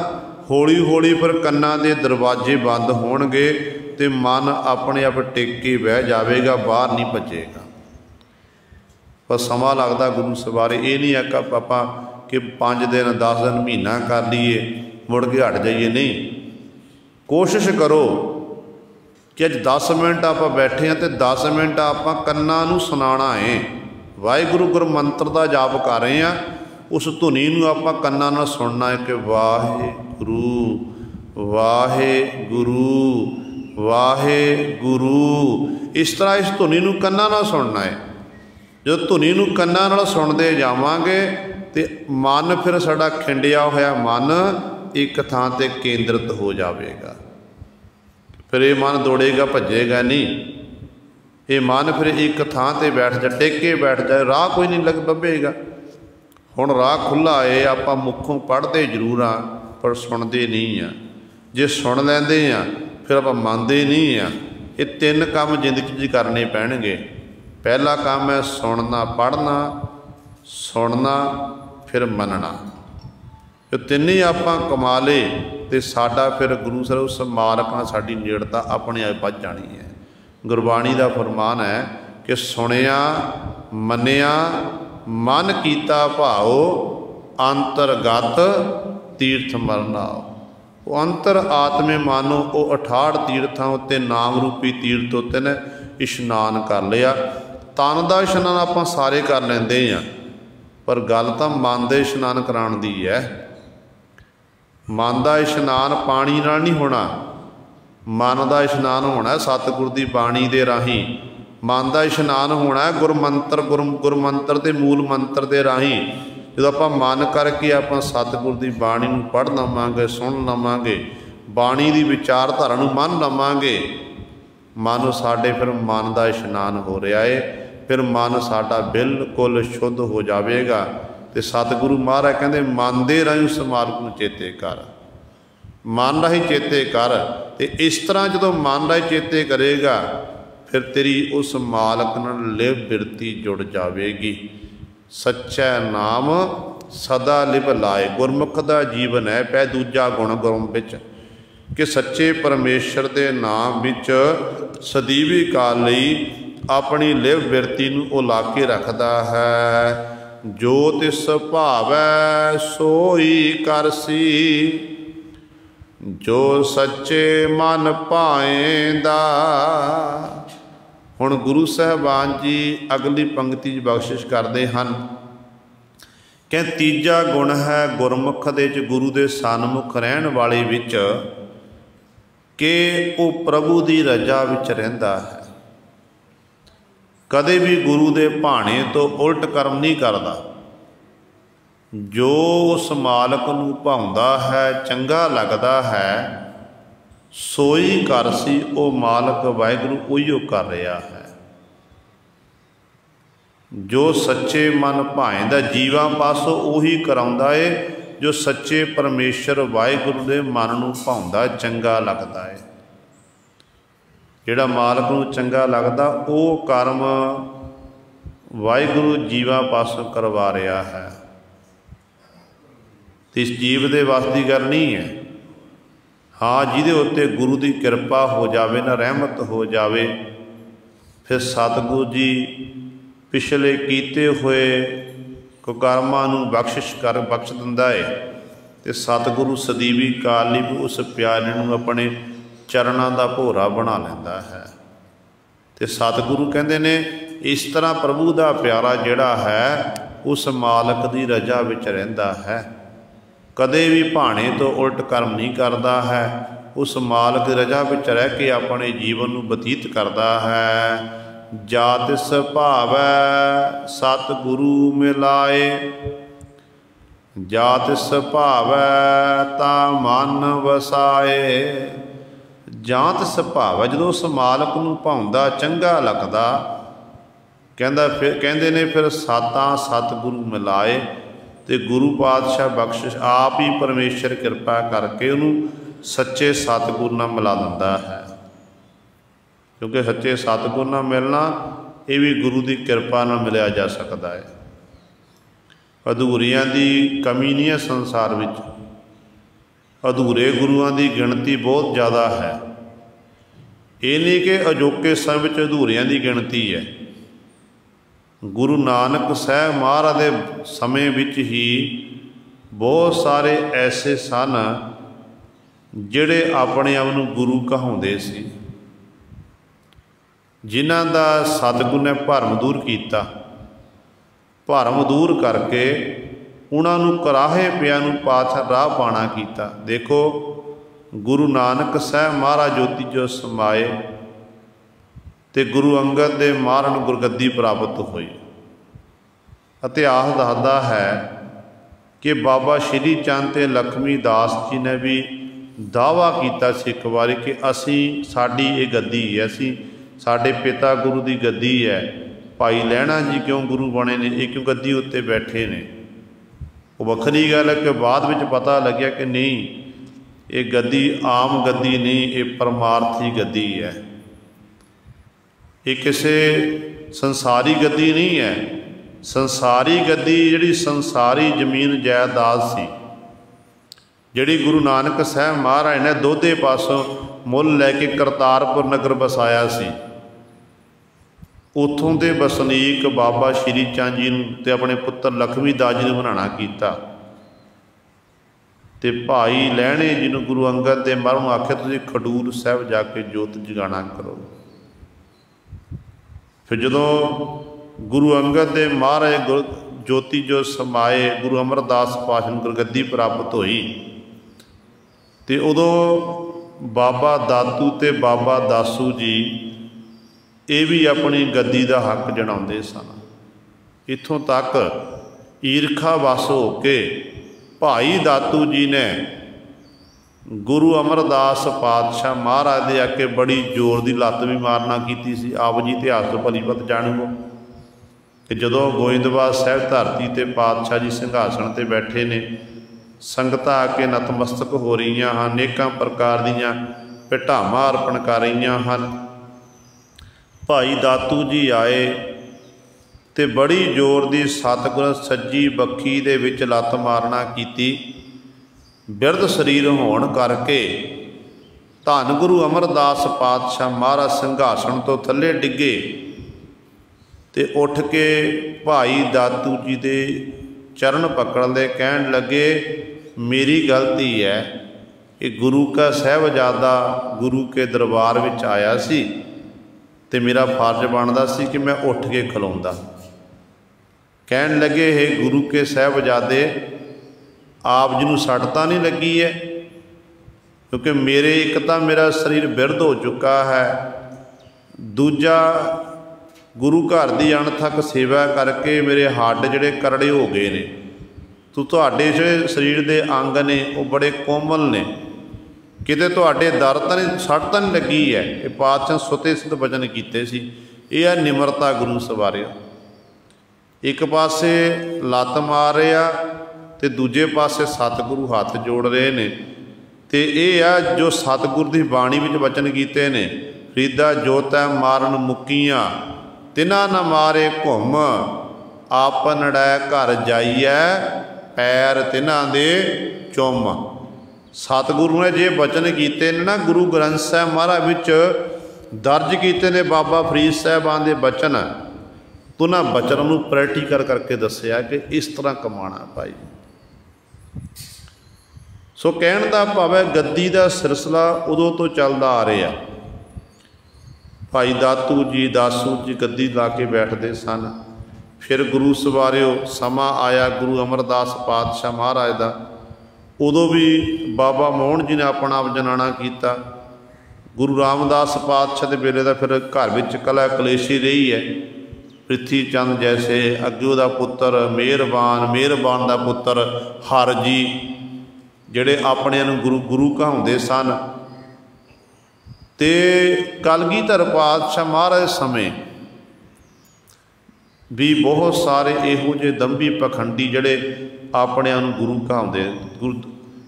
हौली हौली फिर कन्नां दे दरवाजे बंद होणगे तो मन अपने आप टिक के बह जाएगा, बाहर नहीं भजेगा। पर समा लगता गुरु सवारे, ये नहीं है कि आपां कि 5 दिन 10 दिन महीना कर लीए मुड़ के हट जाइए, नहीं। कोशिश करो कि अज 10 मिनट आप बैठे हैं तो 10 मिनट आप कन्नां नूं सुनाना है, वाहिगुरू गुर मंत्र का जाप कर रहे हैं, उस धुनी नूं आपां कन्नां नाल सुनना है कि वाहिगुरू वाहिगुरू वाहिगुरू, इस तरह इस धुनी नूं कन्नां नाल सुनना है। जो धुनी नूं कन्नां नाल सुनते जावांगे तो मन फिर साडा खिंडिया होया मन एक थां ते केंद्रित हो जाएगा, फिर ये मन दौड़ेगा भजेगा नहीं, ये मन फिर एक थां ते बैठ जा, टेक के बैठ जाए, राह कोई नहीं लग लभेगा। हुण राह खुला है, आपां मुखों पढ़ते जरूर हाँ पर सुनते नहीं हाँ, जे सुन लैंदे हाँ फिर आपां मनते नहीं हाँ। ये 3 काम जिंदगी च करने पैणगे। पहला काम है सुनना, पढ़ना, सुनना फिर मनना। जो 3 ही आपां कमा ले तो साडा फिर गुरु सर उस मालक नाल साडी नेड़ता अपने आप वध जानी है। गुरबाणी का फरमान है कि सुनिया मनिया मन कीता भाओ, अंतरगत तीर्थ मरनाओ। वो अंतर आत्मे मानो वो 68 तीर्थां उत्ते नाम रूपी तीर्थ उत्ते ने इशनान कर लिया। तन का इशनान आपां सारे कर लेंदे हैं, पर गल तां मन दे इशनान कराउण दी है। मन का इशनान पानी नाल नहीं होना, मन का इशनान होना सतगुर की बाणी के राही, मन का इशनान होना गुरमंत्र गुरमंत्र के मूल मंत्र के राही। जो आप मन करके आप सतगुर की बाणी नूं पढ़ लवांगे, सुन लवांगे, बाणी की विचारधारा नूं मन लवांगे, मन साडे फिर मन का इशनान हो रहा है, फिर मन साडा बिल्कुल शुद्ध हो जाएगा। तो सतगुरु महाराज कहते मन दे राही उस मालक नूं चेते कर, मन राही चेते कर। तो इस तरह जो मन राही चेते करेगा फिर तेरी उस मालक नाल लिव बिरती जुड़ जाएगी। सच्चा नाम सदा लिव लाए, गुरमुख का जीवन है। पै दूजा गुण गुरम विच कि सच्चे परमेश्वर के नाम विच सदीवी काल लई अपनी लिव बिरती नूं ओ ला के रखदा है। जो तिस भावै सोई करसी, जो सच्चे मन पाएंदा। हुण गुरु साहिबान जी अगली पंक्ति बख्शिश करते हैं कि तीजा गुण है गुरमुख दे च गुरु दे सन्मुख रहन वाले विच कि वो प्रभु की रजा विच रहिंदा है। कदे भी गुरु दे भाणे तो उल्ट कर्म नहीं करता। जो उस मालक नूं भाउंदा है, चंगा लगता है, सोई करसी वो मालक वाहिगुरू उहिओ कर रहा है। जो सच्चे मन भाएंदा जीवां पासों उही कराउंदा है, जो सच्चे परमेश्वर वाहिगुरू दे मन नूं भाउंदा चंगा लगता है। जिहड़ा मालक नूं चंगा लगता वो कर्म वाहिगुरू जीवां पासों करवा रहा है। तो इस जीव के वस की गल नहीं है। हाँ, जिहदे उत्ते गुरु की कृपा हो जाए ना, रहमत हो जाए, फिर सतगुरु जी पिछले कीते हुए कुकर्मां नूं बख्शिश दिंदा है। तो सतगुरु सदीवी काल लई उस प्यारे नूं अपने चरणों का भोरा बना लैंदा है। तो सतगुरु कहते ने इस तरह प्रभु का प्यारा जिहड़ा है उस मालक की रजा विच रहिंदा है। कदे भी भाणे तो उल्ट कर्म नहीं करता है, उस मालक की रजा विच रह के अपने जीवन नूं बतीत करता है। जा तिस भावै सतगुरु मिलाए, जा तिस भावै ता मन वसाए। ਜਾਂ ਤਿਸ ਭਾਵ ਹੈ, ਜਦੋਂ ਉਸ ਮਾਲਕ ਨੂੰ ਭਾਉਂਦਾ ਚੰਗਾ ਲੱਗਦਾ, ਕਹਿੰਦੇ ਨੇ ਫਿਰ ਸਾਤਾਂ ਸਤਿਗੁਰੂ ਮਿਲਾਏ, ਤੇ ਗੁਰੂ ਪਾਤਸ਼ਾਹ ਬਖਸ਼ਿਸ਼ ਆਪ ਹੀ ਪਰਮੇਸ਼ਰ ਕਿਰਪਾ ਕਰਕੇ ਉਹਨੂੰ ਸੱਚੇ ਸਤਿਗੁਰੂ ਨਾਲ ਮਿਲਾ ਦਿੰਦਾ ਹੈ। ਕਿਉਂਕਿ ਸੱਚੇ ਸਤਿਗੁਰੂ ਨਾਲ ਮਿਲਣਾ ਇਹ ਵੀ ਗੁਰੂ ਦੀ ਕਿਰਪਾ ਨਾਲ ਮਿਲਿਆ ਜਾ ਸਕਦਾ ਹੈ। ਅਧੂਰਿਆਂ ਦੀ ਕਮੀ ਨਹੀਂ ਹੈ ਸੰਸਾਰ ਵਿੱਚ, ਅਧੂਰੇ ਗੁਰੂਆਂ ਦੀ ਗਿਣਤੀ ਬਹੁਤ ਜ਼ਿਆਦਾ ਹੈ। ਇਹ ਨਹੀਂ ਕਿ ਅਜੋਕੇ ਸਮੇਂ ਵਿੱਚ ਅਧੂਰਿਆਂ ਦੀ ਗਿਣਤੀ ਹੈ। ਗੁਰੂ ਨਾਨਕ ਸਾਹਿਬ ਮਹਾਰਾਜ ਦੇ ਸਮੇਂ ਵਿੱਚ ਹੀ ਬਹੁਤ ਸਾਰੇ ਐਸੇ ਸਨ ਜਿਹੜੇ ਆਪਣੇ ਆਪ ਨੂੰ ਗੁਰੂ ਕਹਾਉਂਦੇ ਸੀ, ਜਿਨ੍ਹਾਂ ਦਾ ਸਤਿਗੁਰੂ ਨੇ ਭਰਮ ਦੂਰ ਕੀਤਾ। ਭਰਮ ਦੂਰ ਕਰਕੇ ਉਹਨਾਂ ਨੂੰ ਕਰਾਹੇ ਪਿਆ ਨੂੰ ਪਾਤਸ਼ਾਹ ਰਾਹ ਪਾਣਾ ਕੀਤਾ। ਦੇਖੋ ਗੁਰੂ ਨਾਨਕ ਸਾਹਿਬ ਮਹਾਰਾਜ ਜੋਤੀ ਜੋ ਸਮਾਏ ਤੇ ਗੁਰੂ ਅੰਗਦ ਦੇ ਮਹਾਰਾਜ ਨੂੰ ਗੁਰਗੱਦੀ ਪ੍ਰਾਪਤ ਹੋਈ। ਇਤਿਹਾਸ ਦੱਸਦਾ ਹੈ ਕਿ ਬਾਬਾ ਸ਼੍ਰੀ ਚੰਦ ਤੇ ਲਖਮੀ ਦਾਸ ਜੀ ਨੇ ਵੀ ਦਾਅਵਾ ਕੀਤਾ ਸੀ ਇੱਕ ਵਾਰੀ ਕਿ ਅਸੀਂ, ਸਾਡੀ ਇਹ ਗੱਦੀ ਹੈ, ਅਸੀਂ, ਸਾਡੇ ਪਿਤਾ ਗੁਰੂ ਦੀ ਗੱਦੀ ਹੈ। ਭਾਈ ਲਹਿਣਾ ਜੀ ਕਿਉਂ ਗੁਰੂ ਬਣੇ ਨੇ, ਇਹ ਕਿਉਂ ਗੱਦੀ ਉੱਤੇ ਬੈਠੇ ਨੇ। ਉਹ ਵੱਖਰੀ ਗੱਲ ਹੈ ਕਿ ਬਾਅਦ ਵਿੱਚ ਪਤਾ ਲੱਗਿਆ ਕਿ ਨਹੀਂ, ਇਹ ਗੱਦੀ ਆਮ ਗੱਦੀ ਨਹੀਂ, ਇਹ ਪਰਮਾਰਥੀ ਗੱਦੀ ਹੈ। ਇਹ ਕਿਸੇ ਸੰਸਾਰੀ ਗੱਦੀ ਨਹੀਂ ਹੈ। ਸੰਸਾਰੀ ਗੱਦੀ ਜਿਹੜੀ ਸੰਸਾਰੀ ਜ਼ਮੀਨ ਜਾਇਦਾਦ ਸੀ, ਜਿਹੜੀ ਗੁਰੂ ਨਾਨਕ ਸਾਹਿਬ ਮਹਾਰਾਜ ਨੇ ਦੋਧੇ ਪਾਸੋਂ ਮੁੱਲ ਲੈ ਕੇ ਕਰਤਾਰਪੁਰ ਨਗਰ ਵਸਾਇਆ ਸੀ, ਉੱਥੋਂ ਦੇ ਵਸਨੀਕ ਬਾਬਾ ਸ਼੍ਰੀ ਚੰਦ ਜੀ ਨੂੰ ਤੇ ਆਪਣੇ ਪੁੱਤਰ ਲਖਮੀ ਦਾਸ ਜੀ ਨੂੰ ਬਣਾਉਣਾ ਕੀਤਾ। ਤੇ ਭਾਈ ਲਹਿਣੇ ਜੀ ਨੂੰ ਗੁਰੂ ਅੰਗਦ ਦੇ ਮਹਾਰਾਜ ਨੂੰ ਆਖਿਆ ਤੁਸੀਂ ਖਡੂਰ ਸਾਹਿਬ ਜਾ ਕੇ ਜੋਤ ਜਗਾਣਾ ਕਰੋ। ਫਿਰ ਜਦੋਂ ਗੁਰੂ ਅੰਗਦ ਦੇ ਮਹਾਰਾਜ ਜੋਤੀ ਜੋ ਸਮਾਏ, ਗੁਰੂ ਅਮਰਦਾਸ ਪਾਤਸ਼ਾਹ ਨੂੰ ਗੁਰਗੱਦੀ ਪ੍ਰਾਪਤ ਹੋਈ, ਤੇ ਉਦੋਂ ਬਾਬਾ ਦਾਤੂ ਤੇ ਬਾਬਾ ਦਾਸੂ ਜੀ ਇਹ ਵੀ ਆਪਣੀ ਗੱਦੀ ਦਾ ਹੱਕ ਜਣਾਉਂਦੇ ਸਨ। ਇੱਥੋਂ ਤੱਕ ਈਰਖਾ ਵਸ ਹੋ ਕੇ ਭਾਈ ਦਾਤੂ ਜੀ ਨੇ ਗੁਰੂ ਅਮਰਦਾਸ ਪਾਤਸ਼ਾਹ ਮਹਾਰਾਜ ਦੇ ਆ ਕੇ ਬੜੀ ਜ਼ੋਰ ਦੀ ਲੱਤ ਵੀ ਮਾਰਨਾ ਕੀਤੀ ਸੀ। ਆਪ ਜੀ ਇਤਿਹਾਸ ਤੋਂ ਭਲੀ ਭਾਂਤ ਜਾਣੂਗਾ ਕਿ ਜਦੋਂ ਗੋਇੰਦਵਾਲ ਸਾਹਿਬ ਧਰਤੀ 'ਤੇ ਪਾਤਸ਼ਾਹ ਜੀ ਸਿੰਘਾਸਣ 'ਤੇ ਬੈਠੇ ਨੇ, ਸੰਗਤਾਂ ਆ ਕੇ ਨਤਮਸਤਕ ਹੋ ਰਹੀਆਂ ਹਨ, ਅਨੇਕਾਂ ਪ੍ਰਕਾਰ ਦੀਆਂ ਭੇਟਾਵਾਂ ਅਰਪਣ ਕਰ ਰਹੀਆਂ ਹਨ। ਭਾਈ ਦਾਤੂ ਜੀ ਆਏ ਤੇ ਬੜੀ ਜ਼ੋਰ ਦੀ ਸਤਿਗੁਰ ਸੱਜੀ ਬੱਖੀ ਦੇ ਵਿੱਚ ਲੱਤ ਮਾਰਨਾ ਕੀਤੀ। ਬਿਰਧ ਸਰੀਰ ਹੋਣ ਕਰਕੇ ਧੰਨ ਗੁਰੂ ਅਮਰਦਾਸ ਪਾਤਸ਼ਾਹ ਮਹਾਰਾਜ ਸਿੰਘਾਸਣ ਤੋਂ ਥੱਲੇ ਡਿੱਗੇ ਤੇ ਉੱਠ ਕੇ ਭਾਈ ਦਾਤੂ ਜੀ ਦੇ ਚਰਨ ਪਕੜ ਲਏ, ਕਹਿਣ ਲੱਗੇ ਮੇਰੀ ਗਲਤੀ ਹੈ, ਇਹ ਗੁਰੂ ਕਾ ਸਾਹਿਬਜ਼ਾਦਾ ਗੁਰੂ ਕੇ ਦਰਬਾਰ ਵਿੱਚ ਆਇਆ ਸੀ ਤੇ ਮੇਰਾ ਫਰਜ਼ ਬਣਦਾ ਸੀ ਕਿ ਮੈਂ ਉੱਠ ਕੇ ਖਲੋਂਦਾ। ਕਹਿਣ ਲੱਗੇ ਇਹ ਗੁਰੂ ਕੇ ਸਾਹਿਬਜ਼ਾਦੇ, ਆਪ ਜੀ ਨੂੰ ਸੱਟ ਤਾਂ ਨਹੀਂ ਲੱਗੀ ਹੈ? ਕਿਉਂਕਿ ਮੇਰੇ ਇੱਕ ਤਾਂ ਮੇਰਾ ਸਰੀਰ ਬਿਰਧ ਹੋ ਚੁੱਕਾ ਹੈ, ਦੂਜਾ ਗੁਰੂ ਘਰ ਦੀ ਅਣਥੱਕ ਸੇਵਾ ਕਰਕੇ ਮੇਰੇ ਹੱਡ ਜਿਹੜੇ ਕਰੜੇ ਹੋ ਗਏ ਨੇ। ਤੁਹਾਡੇ ਜਿਹੜੇ ਸਰੀਰ ਦੇ ਅੰਗ ਨੇ ਉਹ ਬੜੇ ਕੋਮਲ ਨੇ, ਕਿਤੇ ਤੁਹਾਡੇ ਦਰ ਤਾਂ ਨਹੀਂ, ਸੱਟ ਤਾਂ ਨਹੀਂ ਲੱਗੀ ਹੈ। ਇਹ ਪਾਤਸ਼ਾਹ ਸੁਤੇ ਸਿੱਧ ਬਚਨ ਕੀਤੇ ਸੀ। ਇਹ ਆ ਨਿਮਰਤਾ ਗੁਰੂ ਸਵਾਰਿਆ। ਇੱਕ ਪਾਸੇ ਲੱਤ ਮਾਰ ਰਿਹਾ ਤੇ ਦੂਜੇ ਪਾਸੇ ਸਤਿਗੁਰੂ ਹੱਥ ਜੋੜ ਰਹੇ ਨੇ। ਤੇ ਇਹ ਆ ਜੋ ਸਤਿਗੁਰ ਦੀ ਬਾਣੀ ਵਿੱਚ ਬਚਨ ਕੀਤੇ ਨੇ, ਫਰੀਦਾ ਜੋਤੈ ਮਾਰਨ ਮੁਕੀਆਂ, ਤਿਨਾ ਨਾ ਮਾਰੇ ਘੁੰਮ, ਆਪਨੜੈ ਘਰ ਜਾਈਐ, ਪੈਰ ਤਿਨਾਂ ਦੇ ਚੁੰਮ। ਸਤਿਗੁਰੂ ਨੇ ਜੇ ਬਚਨ ਕੀਤੇ ਨੇ ਨਾ, ਗੁਰੂ ਗ੍ਰੰਥ ਸਾਹਿਬ ਮਹਾਰਾਜ ਵਿੱਚ ਦਰਜ ਕੀਤੇ ਨੇ ਬਾਬਾ ਫਰੀਦ ਸਾਹਿਬਾਨ ਦੇ ਬਚਨ, ਉਹਨਾਂ ਬਚਨ ਨੂੰ ਪ੍ਰੈਕਟੀਕਲ ਕਰਕੇ ਦੱਸਿਆ ਕਿ ਇਸ ਤਰ੍ਹਾਂ ਕਮਾਣਾ ਭਾਈ। ਸੋ ਕਹਿਣ ਦਾ ਭਾਵ ਹੈ ਗੱਦੀ ਦਾ ਸਿਲਸਿਲਾ ਉਦੋਂ ਤੋਂ ਚੱਲਦਾ ਆ ਰਿਹਾ। ਭਾਈ ਦਾਤੂ ਜੀ ਦਾਸੂ ਜੀ ਗੱਦੀ ਲਾ ਕੇ ਬੈਠਦੇ ਸਨ। ਫਿਰ ਗੁਰੂ ਸਵਾਰਿਓ ਸਮਾਂ ਆਇਆ ਗੁਰੂ ਅਮਰਦਾਸ ਪਾਤਸ਼ਾਹ ਮਹਾਰਾਜ ਦਾ, उदों भी बाबा मोहन जी ने अपना आप जनाना किया। गुरु रामदास पातशाह के वेले का फिर घर में कला कलेशी रही है। पृथ्वी चंद जैसे अगे उहदा पुत्र मेहरबान का पुत्र हर जी जिहड़े अपने गुरु गुरु कहाउंदे सन। ते कलगीधर पातशाह महाराज समय भी बहुत सारे इहो जे दंभी पखंडी जिहड़े अपने गुरु कहाउंदे।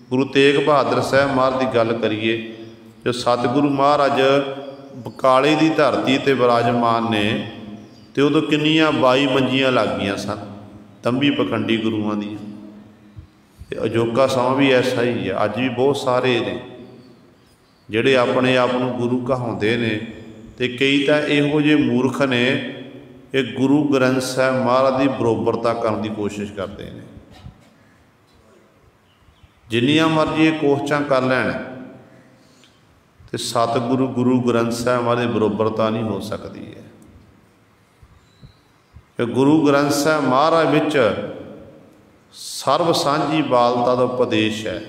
गुरु तेग बहादुर साहब महाराज की गल करिए, जो सतगुरु महाराज बकाले की धरती ते विराजमान ने, तो उदों किन्नियां 22 मंजियां लग गई सन दंभी पखंडी गुरुआं दी। अजोका समां भी ऐसा ही है। अज भी बहुत सारे ने जिहड़े अपने आप नूं गुरु कहाउंदे ने, ते कई तां इहो जे मूर्ख ने ये गुरु ग्रंथ साहिब महाराज की बरोबरता करने की कोशिश करते हैं। जिन्नियां मर्जी कोशिशां कर लैण ते सतगुरु गुरु ग्रंथ साहिब महाराज की बरोबरता नहीं हो सकती है। गुरु ग्रंथ साहिब महाराज विच सर्व सांझी बालता का उपदेश है।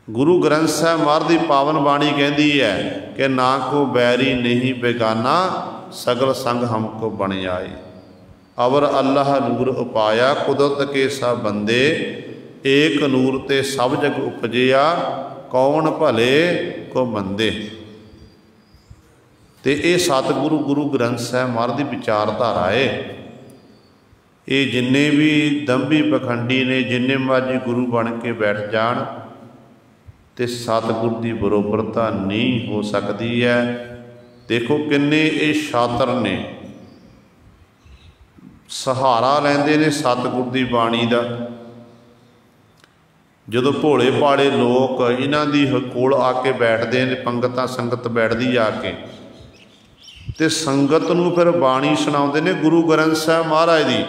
गुरु ग्रंथ साहिब महाराज की पावन बाणी कहती है कि ना को बैरी नहीं बेगाना, सगल संग हमको बन आए। अवर अल्लाह नूर उपाया, कुदरत के सब बंदे, एक नूर ते सब जग उपजिया, कौन भले को मंदे। तो ये सतगुरु गुरु ग्रंथ साहिब महाराज की विचारधारा है। ये जिन्ने भी दंभी पखंडी ने, जिन्ने मर्जी गुरु बन के बैठ जान, तो सतगुरु की बरोबरता नहीं हो सकती है। देखो किन्ने ये शातर ने, सहारा लेंदे ने सतगुरु की बाणी का। जदों भोले भाले लोग इन्हां दी कोल आके बैठते हैं, पंगत संगत बैठती आके, तो संगत नूं फिर बाणी सुणाउंदे ने गुरु ग्रंथ साहिब महाराज की।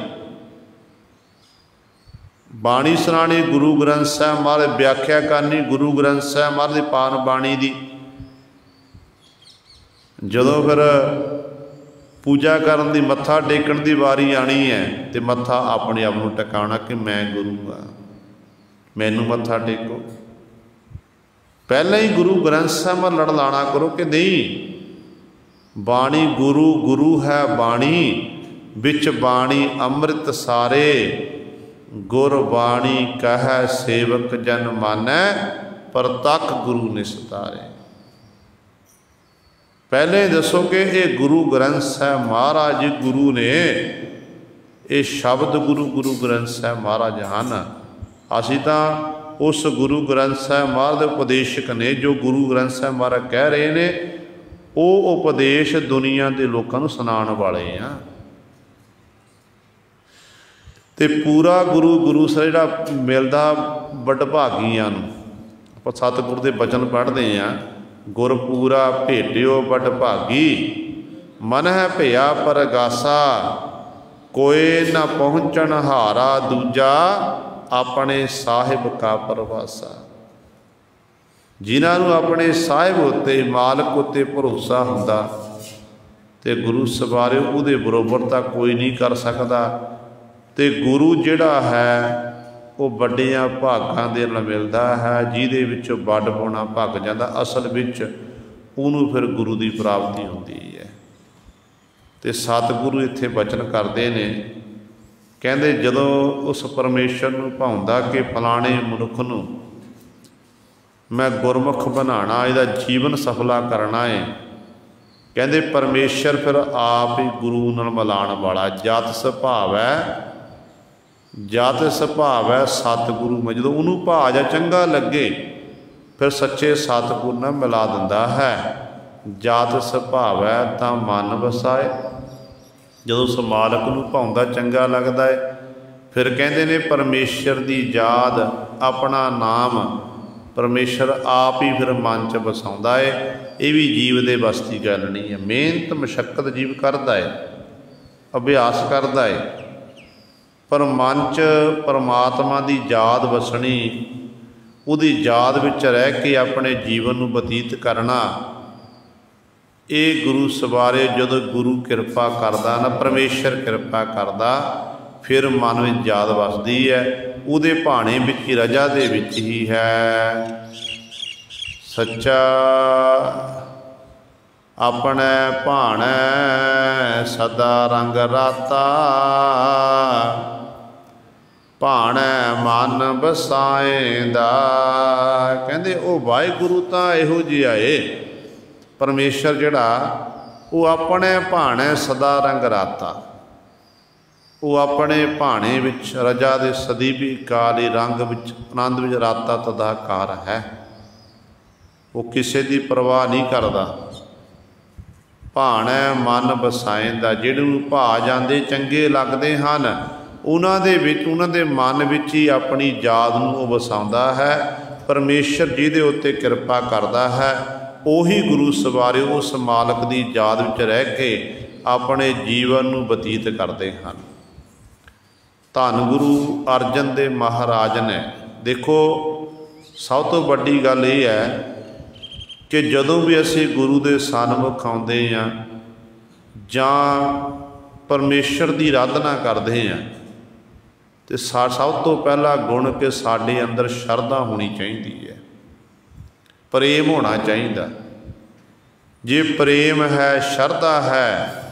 बाणी सुनानी गुरु ग्रंथ साहिब महाराज, व्याख्या करनी गुरु ग्रंथ साहिब महाराज की पावन बाणी की। जदों फिर पूजा करन दी, मत्था टेकण की वारी आनी है, तो मत्था अपने आप नूं टिकाणा कि मैं गुरु हाँ, मैनू मत्था टेको। पहले ही गुरु ग्रंथ साहिब में लड़ लाना करो कि नहीं, बाणी गुरु गुरु है बाणी, बिच बाणी अमृत सारे, गुरबाणी कह सेवक जन मानै, परतख गुरु निस्तारे। पहले दसो कि ये गुरु ग्रंथ साहिब महाराज गुरु ने, ये शब्द गुरु गुरु ग्रंथ साहिब महाराज हैं। असी तो उस गुरु ग्रंथ साहिब महाराज उपदेशक ने, जो गुरु ग्रंथ साहिब महाराज कह रहे हैं, वो उपदेश दुनिया के लोगों को सुनाने वाले हैं। तो पूरा गुरु गुरु सर जो मिलता वडभागियां नूं, आपां सतगुरु के बचन पढ़ते हैं, गुरपूरा भेटियो वडभागी, मन है भया परगासा, कोई न पहुँचन हारा दूजा, अपने साहिब का परवासा। जिन्होंने अपने साहिब उत्ते मालक उत्ते भरोसा हुंदा, ते गुरु सवारे उहदे बरोबरता कोई नहीं कर सकता। ते गुरु जिहड़ा है वो वड्डियां भागां दे नाल मिलदा है, जिहदे विच वड पाउणा भग जांदा, असल विच उहनूं फिर गुरु की प्राप्ति हुंदी है। ते सतगुरु इत्थे वचन करदे ने, कहंदे जदों उस परमेश्वर नूं भाउंदा कि फलाणे मनुख नूं मैं गुरमुख बनाना, इहदा जीवन सफला करना है, कहंदे परमेश्वर फिर आप ही गुरु नाल मिलाण वाला। जत सुभाव है, जत सुभाव है सतगुरु में, जो उन्होंने भाव जा चंगा लगे फिर सच्चे सतगुरु नाल मिला दिंदा है। जात सुभाव है तो मन वसाए, जो उस मालक नूं भाउंदा चंगा लगता है, फिर कहते ने परमेश्वर की याद, अपना नाम परमेश्वर आप ही फिर मन च वसाउंदा है। ये भी जीव दे बस की गल नहीं है। मेहनत मशक्कत जीव करता है, अभ्यास करता है, पर मन च परमात्मा की याद वसनी, उहदी याद विच रह के अपने जीवन नूं बतीत करना, ये गुरु सवारे जदों गुरु किरपा करदा ना, परमेश्वर किरपा करदा, फिर मन में याद वसदी है। ਉਹਦੇ ਭਾਣੇ ਵਿੱਚ ਹੀ, ਰਜਾ ਦੇ ਵਿੱਚ ਹੀ ਹੈ। ਸੱਚਾ ਆਪਣੇ ਭਾਣੈ ਸਦਾ ਰੰਗ ਰਾਤਾ, ਭਾਣੈ ਮਨ ਵਸਾਏਂਦਾ। ਕਹਿੰਦੇ ਉਹ ਵਾਹਿਗੁਰੂ ਤਾਂ ਇਹੋ ਜਿਹਾ ਏ, ਪਰਮੇਸ਼ਰ ਜਿਹੜਾ ਉਹ ਆਪਣੇ ਭਾਣੇ ਸਦਾ ਰੰਗ ਰਾਤਾ, ਉਹ ਆਪਣੇ ਭਾਣੇ ਵਿੱਚ ਰਜਾ ਦੇ ਸਦੀ ਵੀ ਕਾਲੀ ਰੰਗ ਵਿੱਚ ਆਨੰਦ ਵਿੱਚ ਰਾਤਾ ਤਦਾਕਾਰ ਹੈ। ਉਹ ਕਿਸੇ ਦੀ ਪਰਵਾਹ ਨਹੀਂ ਕਰਦਾ। ਭਾਣੈ ਮਨ ਵਸਾਏਂਦਾ, ਜਿਹੜੇ ਨੂੰ ਭਾ ਜਾਂਦੇ ਚੰਗੇ ਲੱਗਦੇ ਹਨ ਉਹਨਾਂ ਦੇ ਵਿੱਚ, ਉਹਨਾਂ ਦੇ ਮਨ ਵਿੱਚ ਹੀ ਆਪਣੀ ਯਾਦ ਨੂੰ ਉਹ ਵਸਾਉਂਦਾ ਹੈ। ਪਰਮੇਸ਼ਰ ਜਿਹਦੇ ਉੱਤੇ ਕਿਰਪਾ ਕਰਦਾ ਹੈ ਉਹੀ ਗੁਰੂ ਸਵਾਰੇ ਉਸ ਮਾਲਕ ਦੀ ਯਾਦ ਵਿੱਚ ਰਹਿ ਕੇ ਆਪਣੇ ਜੀਵਨ ਨੂੰ ਬਤੀਤ ਕਰਦੇ ਹਨ। ਧੰਨ ਗੁਰੂ ਅਰਜਨ ਦੇਵ ਮਹਾਰਾਜ ਨੇ, ਦੇਖੋ ਸਭ ਤੋਂ ਵੱਡੀ ਗੱਲ ਇਹ ਹੈ ਕਿ ਜਦੋਂ ਵੀ ਅਸੀਂ ਗੁਰੂ ਦੇ ਸਨਮੁਖ ਆਉਂਦੇ ਹਾਂ ਜਾਂ ਪਰਮੇਸ਼ਰ ਦੀ ਆਰਾਧਨਾ ਕਰਦੇ ਹਾਂ ਤੇ ਸਭ ਤੋਂ ਪਹਿਲਾ ਗੁਣ ਕਿ ਸਾਡੇ ਅੰਦਰ ਸ਼ਰਧਾ ਹੋਣੀ ਚਾਹੀਦੀ ਹੈ, ਪ੍ਰੇਮ ਹੋਣਾ ਚਾਹੀਦਾ। ਜੇ ਪ੍ਰੇਮ ਹੈ, ਸ਼ਰਧਾ ਹੈ,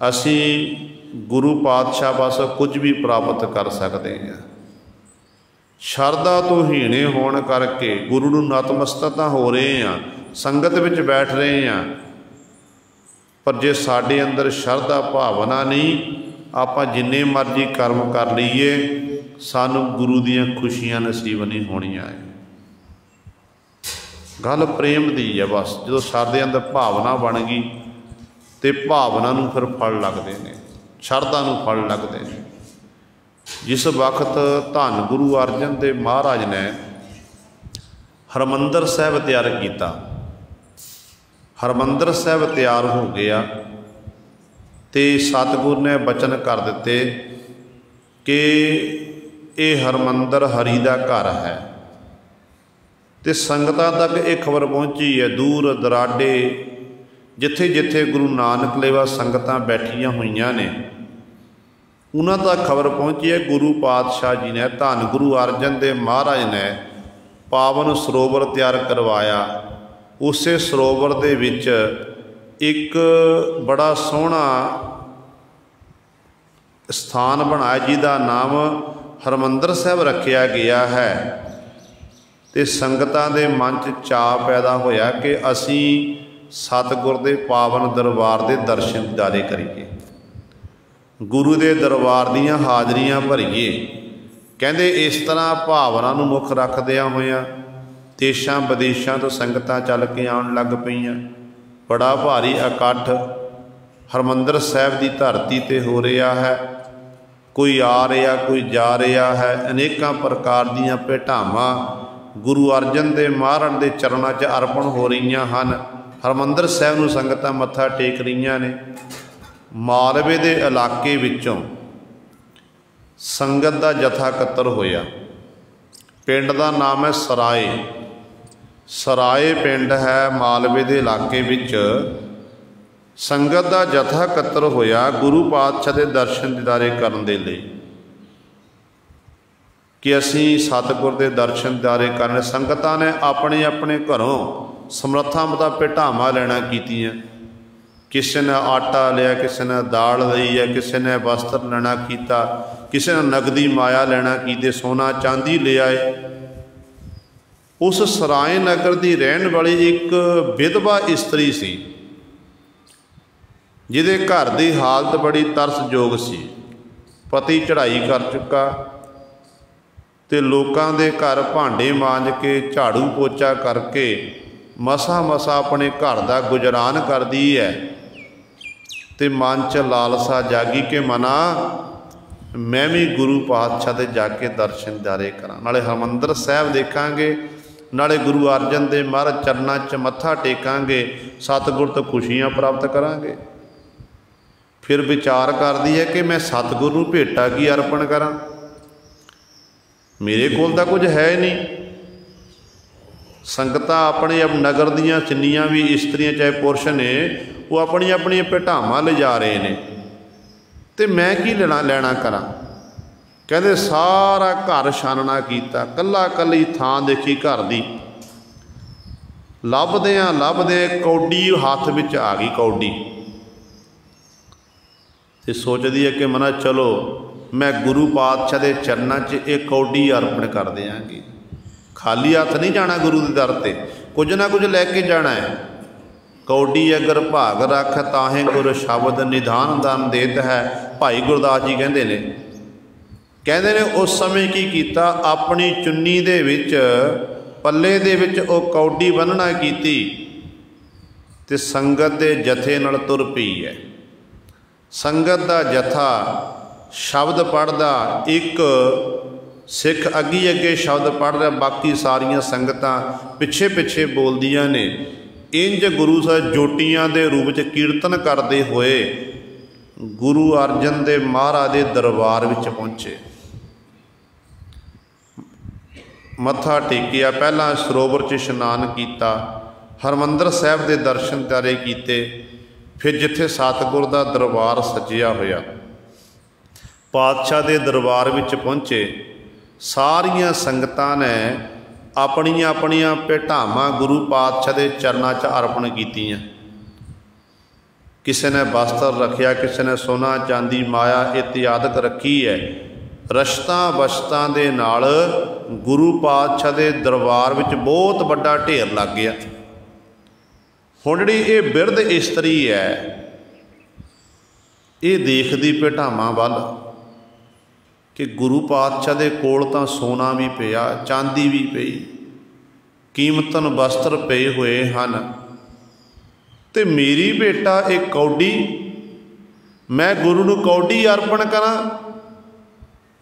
ਅਸੀਂ ਗੁਰੂ ਪਾਤਸ਼ਾਹ ਪਾਸੋਂ ਕੁਝ ਵੀ ਪ੍ਰਾਪਤ ਕਰ ਸਕਦੇ ਹਾਂ। ਸ਼ਰਧਾ ਤੋਂ ਹੀਣੇ ਹੋਣ ਕਰਕੇ ਗੁਰੂ ਨੂੰ ਨਤਮਸਤਕ ਤਾਂ ਹੋ ਰਹੇ ਹਾਂ, ਸੰਗਤ ਵਿੱਚ ਬੈਠ ਰਹੇ ਹਾਂ, ਪਰ ਜੇ ਸਾਡੇ ਅੰਦਰ ਸ਼ਰਧਾ ਭਾਵਨਾ ਨਹੀਂ, ਆਪਾਂ ਜਿੰਨੇ ਮਰਜ਼ੀ ਕਰਮ ਕਰ ਲਈਏ ਸਾਨੂੰ ਗੁਰੂ ਦੀਆਂ ਖੁਸ਼ੀਆਂ ਨਸੀਬ ਨਹੀਂ ਹੋਣੀਆਂ। ਗੱਲ ਪ੍ਰੇਮ ਦੀ ਹੈ ਬਸ। ਜਦੋਂ ਸਾਡੇ ਅੰਦਰ ਭਾਵਨਾ ਬਣ ਗਈ ਤੇ ਭਾਵਨਾ ਨੂੰ ਫਿਰ ਫਲ ਲੱਗਦੇ ਨੇ, ਸ਼ਰਧਾ ਨੂੰ ਫਲ ਲੱਗਦੇ ਨੇ। ਜਿਸ ਵਕਤ ਧੰਨ ਗੁਰੂ ਅਰਜਨ ਦੇਵ ਮਹਾਰਾਜ ਨੇ ਹਰਿਮੰਦਰ ਸਾਹਿਬ ਤਿਆਰ ਕੀਤਾ, ਹਰਿਮੰਦਰ ਸਾਹਿਬ ਤਿਆਰ ਹੋ ਗਿਆ ਤੇ ਸਤਿਗੁਰ ਨੇ ਬਚਨ ਕਰ ਦਿੱਤੇ ਕਿ ਇਹ ਹਰਿਮੰਦਰ ਹਰੀ ਦਾ ਘਰ ਹੈ। ਤੇ ਸੰਗਤਾਂ ਤੱਕ ਇਹ ਖਬਰ ਪਹੁੰਚੀ ਹੈ, ਦੂਰ ਦਰਾਡੇ ਜਿੱਥੇ ਜਿੱਥੇ ਗੁਰੂ ਨਾਨਕ ਲੇਵਾ ਸੰਗਤਾਂ ਬੈਠੀਆਂ ਹੋਈਆਂ ਨੇ ਉਹਨਾਂ ਤੱਕ ਖਬਰ ਪਹੁੰਚੀ ਹੈ ਗੁਰੂ ਪਾਤਸ਼ਾਹ ਜੀ ਨੇ, ਧੰਨ ਗੁਰੂ ਅਰਜਨ ਦੇਵ ਮਹਾਰਾਜ ਨੇ ਪਾਵਨ ਸਰੋਵਰ ਤਿਆਰ ਕਰਵਾਇਆ। ਉਸੇ ਸਰੋਵਰ ਦੇ ਵਿੱਚ ਇੱਕ ਬੜਾ ਸੋਹਣਾ ਸਥਾਨ ਬਣਾਇਆ ਜਿਹਦਾ ਨਾਮ ਹਰਿਮੰਦਰ ਸਾਹਿਬ ਰੱਖਿਆ ਗਿਆ ਹੈ। ਤੇ ਸੰਗਤਾਂ ਦੇ ਮਨ 'ਚ ਚਾਅ ਪੈਦਾ ਹੋਇਆ ਕਿ ਅਸੀਂ ਸਤਿਗੁਰ ਦੇ ਪਾਵਨ ਦਰਬਾਰ ਦੇ ਦਰਸ਼ਨ ਦੀਦਾਰੇ ਕਰੀਏ, ਗੁਰੂ ਦੇ ਦਰਬਾਰ ਦੀਆਂ ਹਾਜ਼ਰੀਆਂ ਭਰੀਏ। ਕਹਿੰਦੇ ਇਸ ਤਰ੍ਹਾਂ ਭਾਵਨਾ ਨੂੰ ਮੁੱਖ ਰੱਖਦਿਆਂ ਹੋਇਆਂ ਦੇਸ਼ਾਂ ਵਿਦੇਸ਼ਾਂ ਤੋਂ ਸੰਗਤਾਂ ਚੱਲ ਕੇ ਆਉਣ ਲੱਗ ਪਈਆਂ। ਬੜਾ ਭਾਰੀ ਇਕੱਠ ਹਰਿਮੰਦਰ ਸਾਹਿਬ ਦੀ ਧਰਤੀ 'ਤੇ ਹੋ ਰਿਹਾ ਹੈ। ਕੋਈ ਆ ਰਿਹਾ, ਕੋਈ ਜਾ ਰਿਹਾ ਹੈ। ਅਨੇਕਾਂ ਪ੍ਰਕਾਰ ਦੀਆਂ ਭੇਟਾਵਾਂ ਗੁਰੂ ਅਰਜਨ ਦੇਵ ਮਹਾਰਾਜ ਦੇ ਚਰਨਾਂ 'ਚ ਅਰਪਣ ਹੋ ਰਹੀਆਂ ਹਨ। ਹਰਿਮੰਦਰ ਸਾਹਿਬ ਨੂੰ ਸੰਗਤਾਂ ਮੱਥਾ ਟੇਕ ਰਹੀਆਂ ਨੇ। ਮਾਲਵੇ ਦੇ ਇਲਾਕੇ ਵਿੱਚੋਂ ਸੰਗਤ ਦਾ ਜਥਾ ਇਕੱਤਰ ਹੋਇਆ। ਪਿੰਡ ਦਾ ਨਾਮ ਹੈ ਸਰਾਏ। ਸਰਾਏ ਪਿੰਡ ਹੈ ਮਾਲਵੇ ਦੇ ਇਲਾਕੇ ਵਿੱਚ। ਸੰਗਤ ਦਾ ਜਥਾ ਇਕੱਤਰ ਹੋਇਆ ਗੁਰੂ ਪਾਤਸ਼ਾਹ ਦੇ ਦਰਸ਼ਨ ਦੀਦਾਰੇ ਕਰਨ ਦੇ ਲਈ ਕਿ ਅਸੀਂ ਸਤਿਗੁਰ ਦੇ ਦਰਸ਼ਨ ਦੀਦਾਰੇ ਕਰਨ। ਸੰਗਤਾਂ ਨੇ ਆਪਣੇ ਆਪਣੇ ਘਰੋਂ ਸਮਰੱਥਾ ਮੁਤਾਬਕ ਭੇਟਾਵਾਂ ਲੈਣਾ ਕੀਤੀਆਂ। ਕਿਸੇ ਨੇ ਆਟਾ ਲਿਆ, ਕਿਸੇ ਨੇ ਦਾਲ ਲਈ ਹੈ, ਕਿਸੇ ਨੇ ਵਸਤਰ ਲੈਣਾ ਕੀਤਾ, ਕਿਸੇ ਨੇ ਨਗਦੀ ਮਾਇਆ ਲੈਣਾ ਕੀਤੇ, ਸੋਨਾ ਚਾਂਦੀ ਲੈ ਆਏ। ਉਸ ਸਰਾਏ ਨਗਰ ਦੀ ਰਹਿਣ ਵਾਲੀ ਇੱਕ ਵਿਧਵਾ ਇਸਤਰੀ ਸੀ ਜਿਹਦੇ ਘਰ ਦੀ ਹਾਲਤ ਬੜੀ ਤਰਸਯੋਗ ਸੀ। ਪਤੀ ਚੜ੍ਹਾਈ ਕਰ ਚੁੱਕਾ ਤੇ ਲੋਕਾਂ ਦੇ ਘਰ ਭਾਂਡੇ ਮਾਂਜ ਕੇ ਝਾੜੂ ਪੋਚਾ ਕਰਕੇ ਮਸਾਂ ਮਸਾਂ ਆਪਣੇ ਘਰ ਦਾ ਗੁਜ਼ਰਾਨ ਕਰਦੀ ਹੈ। ਤੇ ਮਨ 'ਚ ਲਾਲਸਾ ਜਾਗੀ ਕਿ ਮਨਾ ਮੈਂ ਵੀ ਗੁਰੂ ਪਾਤਸ਼ਾਹ ਦੇ ਜਾ ਕੇ ਦਰਸ਼ਨ ਦੀਦਾਰੇ ਕਰਾਂ, ਨਾਲੇ ਹਰਿਮੰਦਰ ਸਾਹਿਬ ਦੇਖਾਂਗੇ, ਨਾਲੇ ਗੁਰੂ ਅਰਜਨ ਦੇਵ ਮਹਾਰਾਜ ਚਰਨਾਂ 'ਚ ਮੱਥਾ ਟੇਕਾਂਗੇ, ਸਤਿਗੁਰ ਤੋਂ ਖੁਸ਼ੀਆਂ ਪ੍ਰਾਪਤ ਕਰਾਂਗੇ। ਫਿਰ ਵਿਚਾਰ ਕਰਦੀ ਹੈ ਕਿ ਮੈਂ ਸਤਿਗੁਰ ਨੂੰ ਭੇਟਾ ਕੀ ਅਰਪਣ ਕਰਾਂ, ਮੇਰੇ ਕੋਲ ਤਾਂ ਕੁਝ ਹੈ ਨਹੀਂ। ਸੰਗਤਾਂ ਆਪਣੇ ਨਗਰ ਦੀਆਂ ਜਿੰਨੀਆਂ ਵੀ ਇਸਤਰੀਆਂ ਚਾਹੇ ਪੁਰਸ਼ ਨੇ ਉਹ ਆਪਣੀਆਂ ਆਪਣੀਆਂ ਭੇਟਾਵਾਂ ਲਿਜਾ ਰਹੇ ਨੇ ਤੇ ਮੈਂ ਕੀ ਲੈਣਾ ਕਰਾਂ। कहते सारा घर छानना किया, कला कली थां देखी घर दी। लभदे कौडी हथ विच आ गई, कौडी ते सोचदी है कि मना चलो मैं गुरु पातशाह के चरणों च एक कौडी अर्पण कर देंगी। खाली हथ नहीं जाना गुरु के दर ते, कुछ ना कुछ लैके जाना है। कौडी अगर भाग रख ताहे गुर शब्द निधान दान देत है, भाई गुरदास जी कहते ने उस समय की कीता, अपनी चुन्नी दे विच पल्ले दे विच ओ कौडी बन्हना कीती ते संगत दे जथे नाल तुर पई है। संगत दा जथा शब्द पढ़दा, एक सिख अगे अगे शब्द पढ़ रहा, बाकी सारियां संगतां पिछे पिछे बोलदियां ने। इंज गुरु साहब जोटियां दे रूप च कीर्तन करते हुए गुरु अर्जन देव महाराज के दरबार विच पहुँचे। मत्था टेकिया, पहला सरोवर च इशनान किया, हरमंदर साहब के दर्शन तारे किए, फिर जिथे सतगुर का दरबार सजिया होया पातशाह के दरबार विच पहुँचे। सारियां संगतां ने अपनियां अपनियां भेटावां गुरु पातशाह के चरणों च अर्पण कीतियां। किसी ने वस्त्र रखिया, किसी ने सोना चांदी माया इत्यादि रखी है। रश्तां वस्तां दे नाल गुरु पातशाह के दरबार विच बहुत बड़ा ढेर लग गया। हुण जिहड़ी ये बिरध इस्तरी है, ये देखदी भेटावां वल कि गुरु पातशाह के कोल तां सोना भी पिया, चांदी भी पई, कीमतन वस्त्र पे हुए हैं, ते मेरी बेटा एक कौडी, मैं गुरु नूं कौडी अर्पण करा?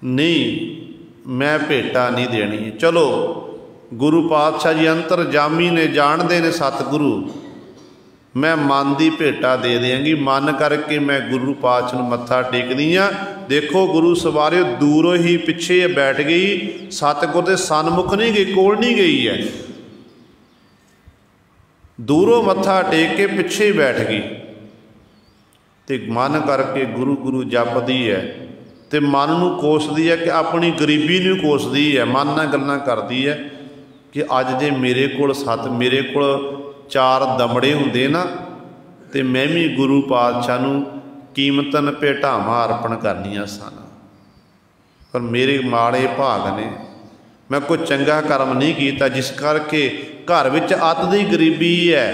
नहीं, मैं भेटा नहीं देनी। चलो गुरु पातशाह जी अंतरजामी ने, जानते ने सतगुरु, मैं मन की भेटा दे देंगी। मन करके मैं गुरु पातशाह नूं मत्था टेकदी हाँ। देखो गुरु सवारे दूरों ही पिछे बैठ गई, सतगुर के सन्मुख नहीं गई, कोल नहीं गई है, दूरों मत्था टेक के पिछे ही बैठ गई ते मन करके गुरु गुरु जपदी है ते मन नूं कोसदी है कि अपनी गरीबी नूं कोसदी है। मन नाल गल्लां करदी है कि अज जे मेरे कोल मेरे कोल 4 दमड़े हुंदे ना ते मैं भी गुरु पातशाह नूं कीमतन भेटावां अर्पण करनियां सन, पर मेरे माड़े भाग ने, मैं कोई चंगा कर्म नहीं किया जिस करके घर विच अत दी गरीबी है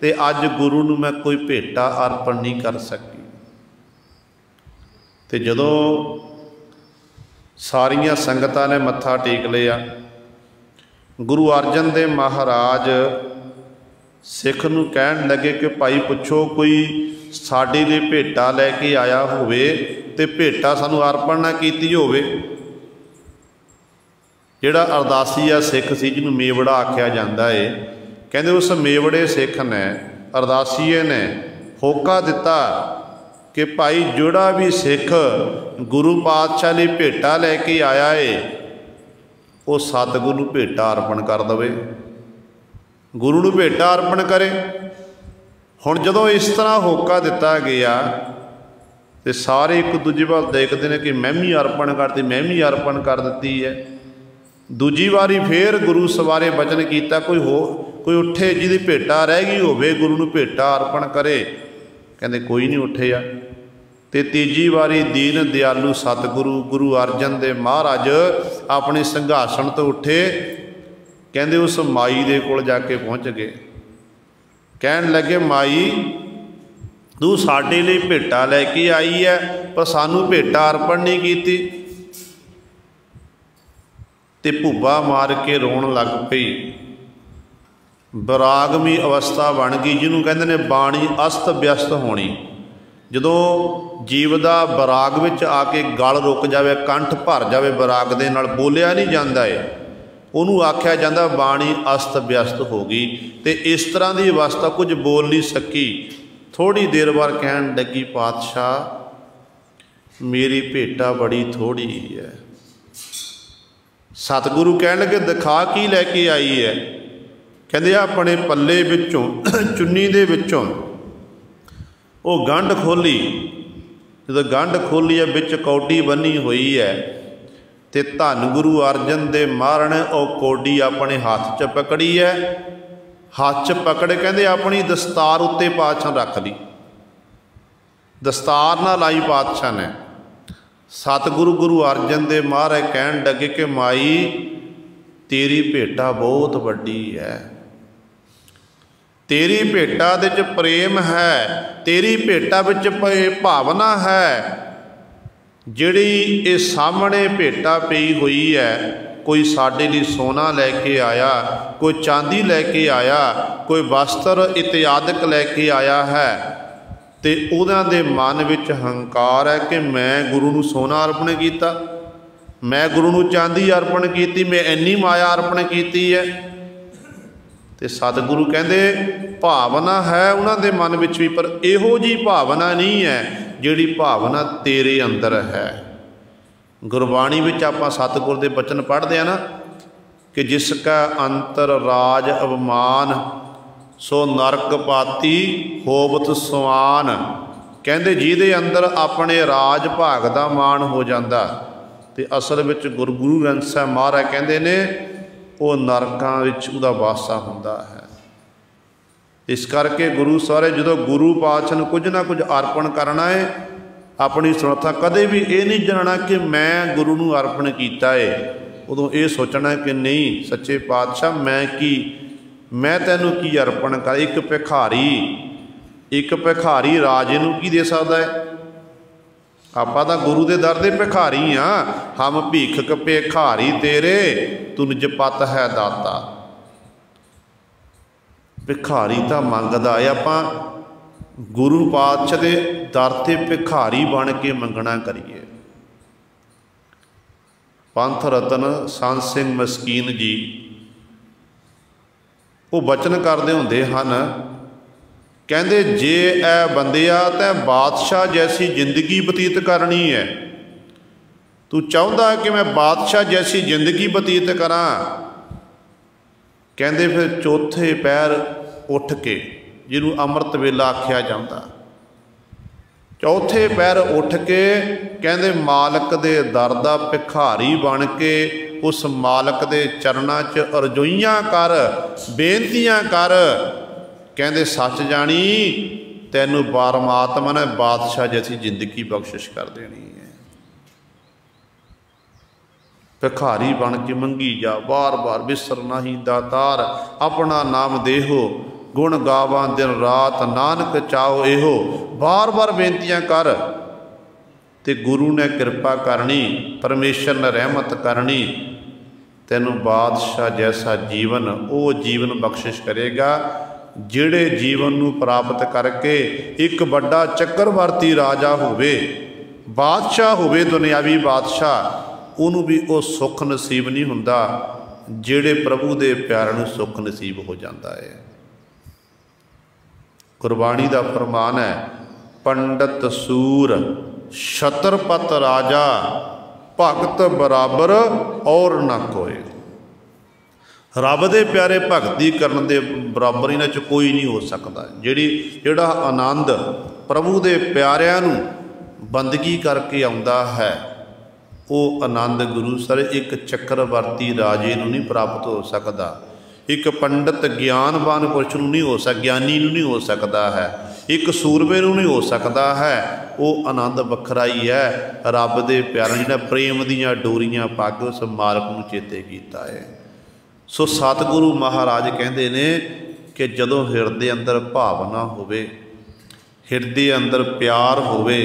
ते अज गुरु नूं मैं कोई भेटा अर्पण नहीं कर सकी। ते जदों सारियां संगतां ने मत्था टेक लिया, गुरु अर्जन देव महाराज सिख नूं कहण लगे कि भाई पुछो कोई साडे लई भेटा लैके आया होवे ते भेटा सानूं अर्पण ना कीती होवे। जिहड़ा अरदासीया सिख सी, जिन्होंने मेवड़ा आख्या जाता है, कहते उस मेवड़े सिख ने, अरदासीए ने होका दिता कि भाई जोड़ा भी सिख गुरु पातशाह लई भेटा लैके आया है, वो सतगुरु भेटा अर्पण कर दवे, गुरु नूं भेटा अर्पण करे। हुण जदों इस तरह होका दिता गया तो सारे एक दूजे वाल देखते हैं कि मैं भी अर्पण करती, मैं भी अर्पण कर दी है। दूजी वारी फिर गुरु सवारे बचन किया, कोई उठे जिहदी भेटा रह गई होवे गुरु नूं भेटा अर्पण करे, कहते कोई नहीं उठिया। ते तीजी वारी दीन दयालु सतगुरु गुरु अर्जन देव महाराज अपने संघासन तो उठे, कहते उस माई दे कोल जाके पहुँच गए, कहन लगे माई तू साडे लई भेटा लैके आई है पर सानू भेटा अर्पण नहीं कीती। ते भुब्बा मार के रोण लग पई। बरागमी अवस्था बन गई, जिन्हों कहते ने बाणी अस्त व्यस्त होनी। जदों जीव का बराग विच आके गल रुक जाए, कंठ भर जाए, बराग दे नाल बोलिया नहीं जाता है, उन्होंने आख्या जाता बाणी अस्त व्यस्त हो गई। तो इस तरह की अवस्था कुछ बोल नहीं सकी। थोड़ी देर बाद कहन लगी पातशाह मेरी भेटा बड़ी थोड़ी है। सतगुरु कहन लगे दिखा की लैके आई है, कहते अपने पल्ले विचों चुन्नी दे विचों वो गंढ खोली, जो गंढ खोली है बिच कौडी बनी हुई है, ते धन गुरु अर्जन दे महाराज ने वो कौडी अपने हाथ च पकड़ी है। हाथ च पकड़ कहते अपनी दस्तार उत्ते पातशाह रख ली, दस्तार ना लाई पातशाह ने। सतगुरु गुरु अर्जन देव महाराज कहन लगे कि माई तेरी भेटा बहुत वड्डी है, तेरी भेटा दे च प्रेम है, तेरी भेटा विच भावना है। जिहड़ी ये सामने भेटा पई हुई है, कोई साडे लई सोना लैके आया, कोई चांदी लैके आया, कोई वस्त्र इत्यादि लैके आया है, तो उन्होंने मन विच हंकार है कि मैं गुरु नूं सोना अर्पण किया, मैं गुरु नूं चांदी अर्पण की, मैं इन्नी माया अर्पण की है। तो सतगुरु कहते भावना है उन्होंने मन विच भी, पर इहो जी भावना नहीं है जिहड़ी भावना तेरे अंदर है। गुरबाणी विच आपां सतगुर दे बचन पढ़दे आ ना कि जिसका अंतर राज अवमान सो नरक पाती होवत सवान। कहते जिहदे अंदर अपने राज भाग दा मान हो जाता, तो असल विच गुरु ग्रंथ साहिब महाराज कहते ने वो नरकां विच उहदा वासा हुंदा है। इस करके गुरु सारे जो गुरु पातशाह नूं कुछ ना कुछ अर्पण करना है, अपनी समर्था कदे भी ये नहीं जानना कि मैं गुरु नूं अर्पण कीता है। उदों ये सोचना कि नहीं सच्चे पातशाह मैं तैनूं की अर्पण कर। एक भिखारी राजे नूं की दे सकदा है? आपां तां गुरु दे दर दे भिखारी हाँ, हम भीखक भिखारी तेरे तुन जपत है दाता। भिखारी तां मंगदा है, आपां गुरु पातशाह दे दर ते भिखारी बन के मंगना करिए। पंथ रतन संत सिंह मस्कीन जी वो बचन करते होंदे हन, कहते जे ए बंदिया तैं बादशाह जैसी जिंदगी बतीत करनी है, तू चाहता है कि मैं बादशाह जैसी जिंदगी बतीत करा। कहते फिर चौथे पैर उठ के, जिन्हों अमृत वेला आख्या जाता, चौथे पैर उठ के कहते मालक दे दर दा भिखारी बन के उस मालक दे चरणां च अरजोइयां कर, बेनतियां कर। कहते सच जानी तैनूं परमात्मा ने बादशाह जैसी जिंदगी बख्शिश कर देनी है। भिखारी बन के मंगी जा, बार बार बिसरना ही दातार, अपना नाम देहो गुण गावां दिन रात, नानक चाहो एहो। बार बार बेनतियां कर, ते गुरु ने कृपा करनी, परमेश्वर ने रहमत करनी, तैनूं बादशाह जैसा जीवन वो जीवन बख्शिश करेगा जिहड़े जीवन नूं प्राप्त करके एक बड़ा चक्रवर्ती राजा होवे, बादशाह होवे, दुनियावी बादशाह, उन्होंने भी वो सुख नसीब नहीं हुंदा जिहड़े प्रभु दे प्यारे नूं सुख नसीब हो जाता है। गुरबाणी का फरमान है, पंडित सूर छत्रपत राजा भगत बराबर और न कोई। रब दे प्यारे भगती करन दे बराबर इन्हां च कोई नहीं हो सकता। जिहड़ा आनंद प्रभु दे प्यारिआं नूं बंदगी करके आउंदा है, वो आनंद गुरु सर एक चक्रवर्ती राजे नूं नहीं प्राप्त हो सकता, एक पंडित ज्ञानवान पुरुष नूं नहीं हो सकता, ज्ञानी नूं नहीं हो सकता है, एक सूरमे नूं नहीं हो सकता है। वो आनंद वखरा ही है। रब दे प्यारे जिन्हें प्रेम दीयां डोरियां पा के उस मालक नूं चेते कीता है। सो सतगुरु महाराज कहते ने कि जदों हिरदे अंदर भावना होवे, हिरदे अंदर प्यार होवे,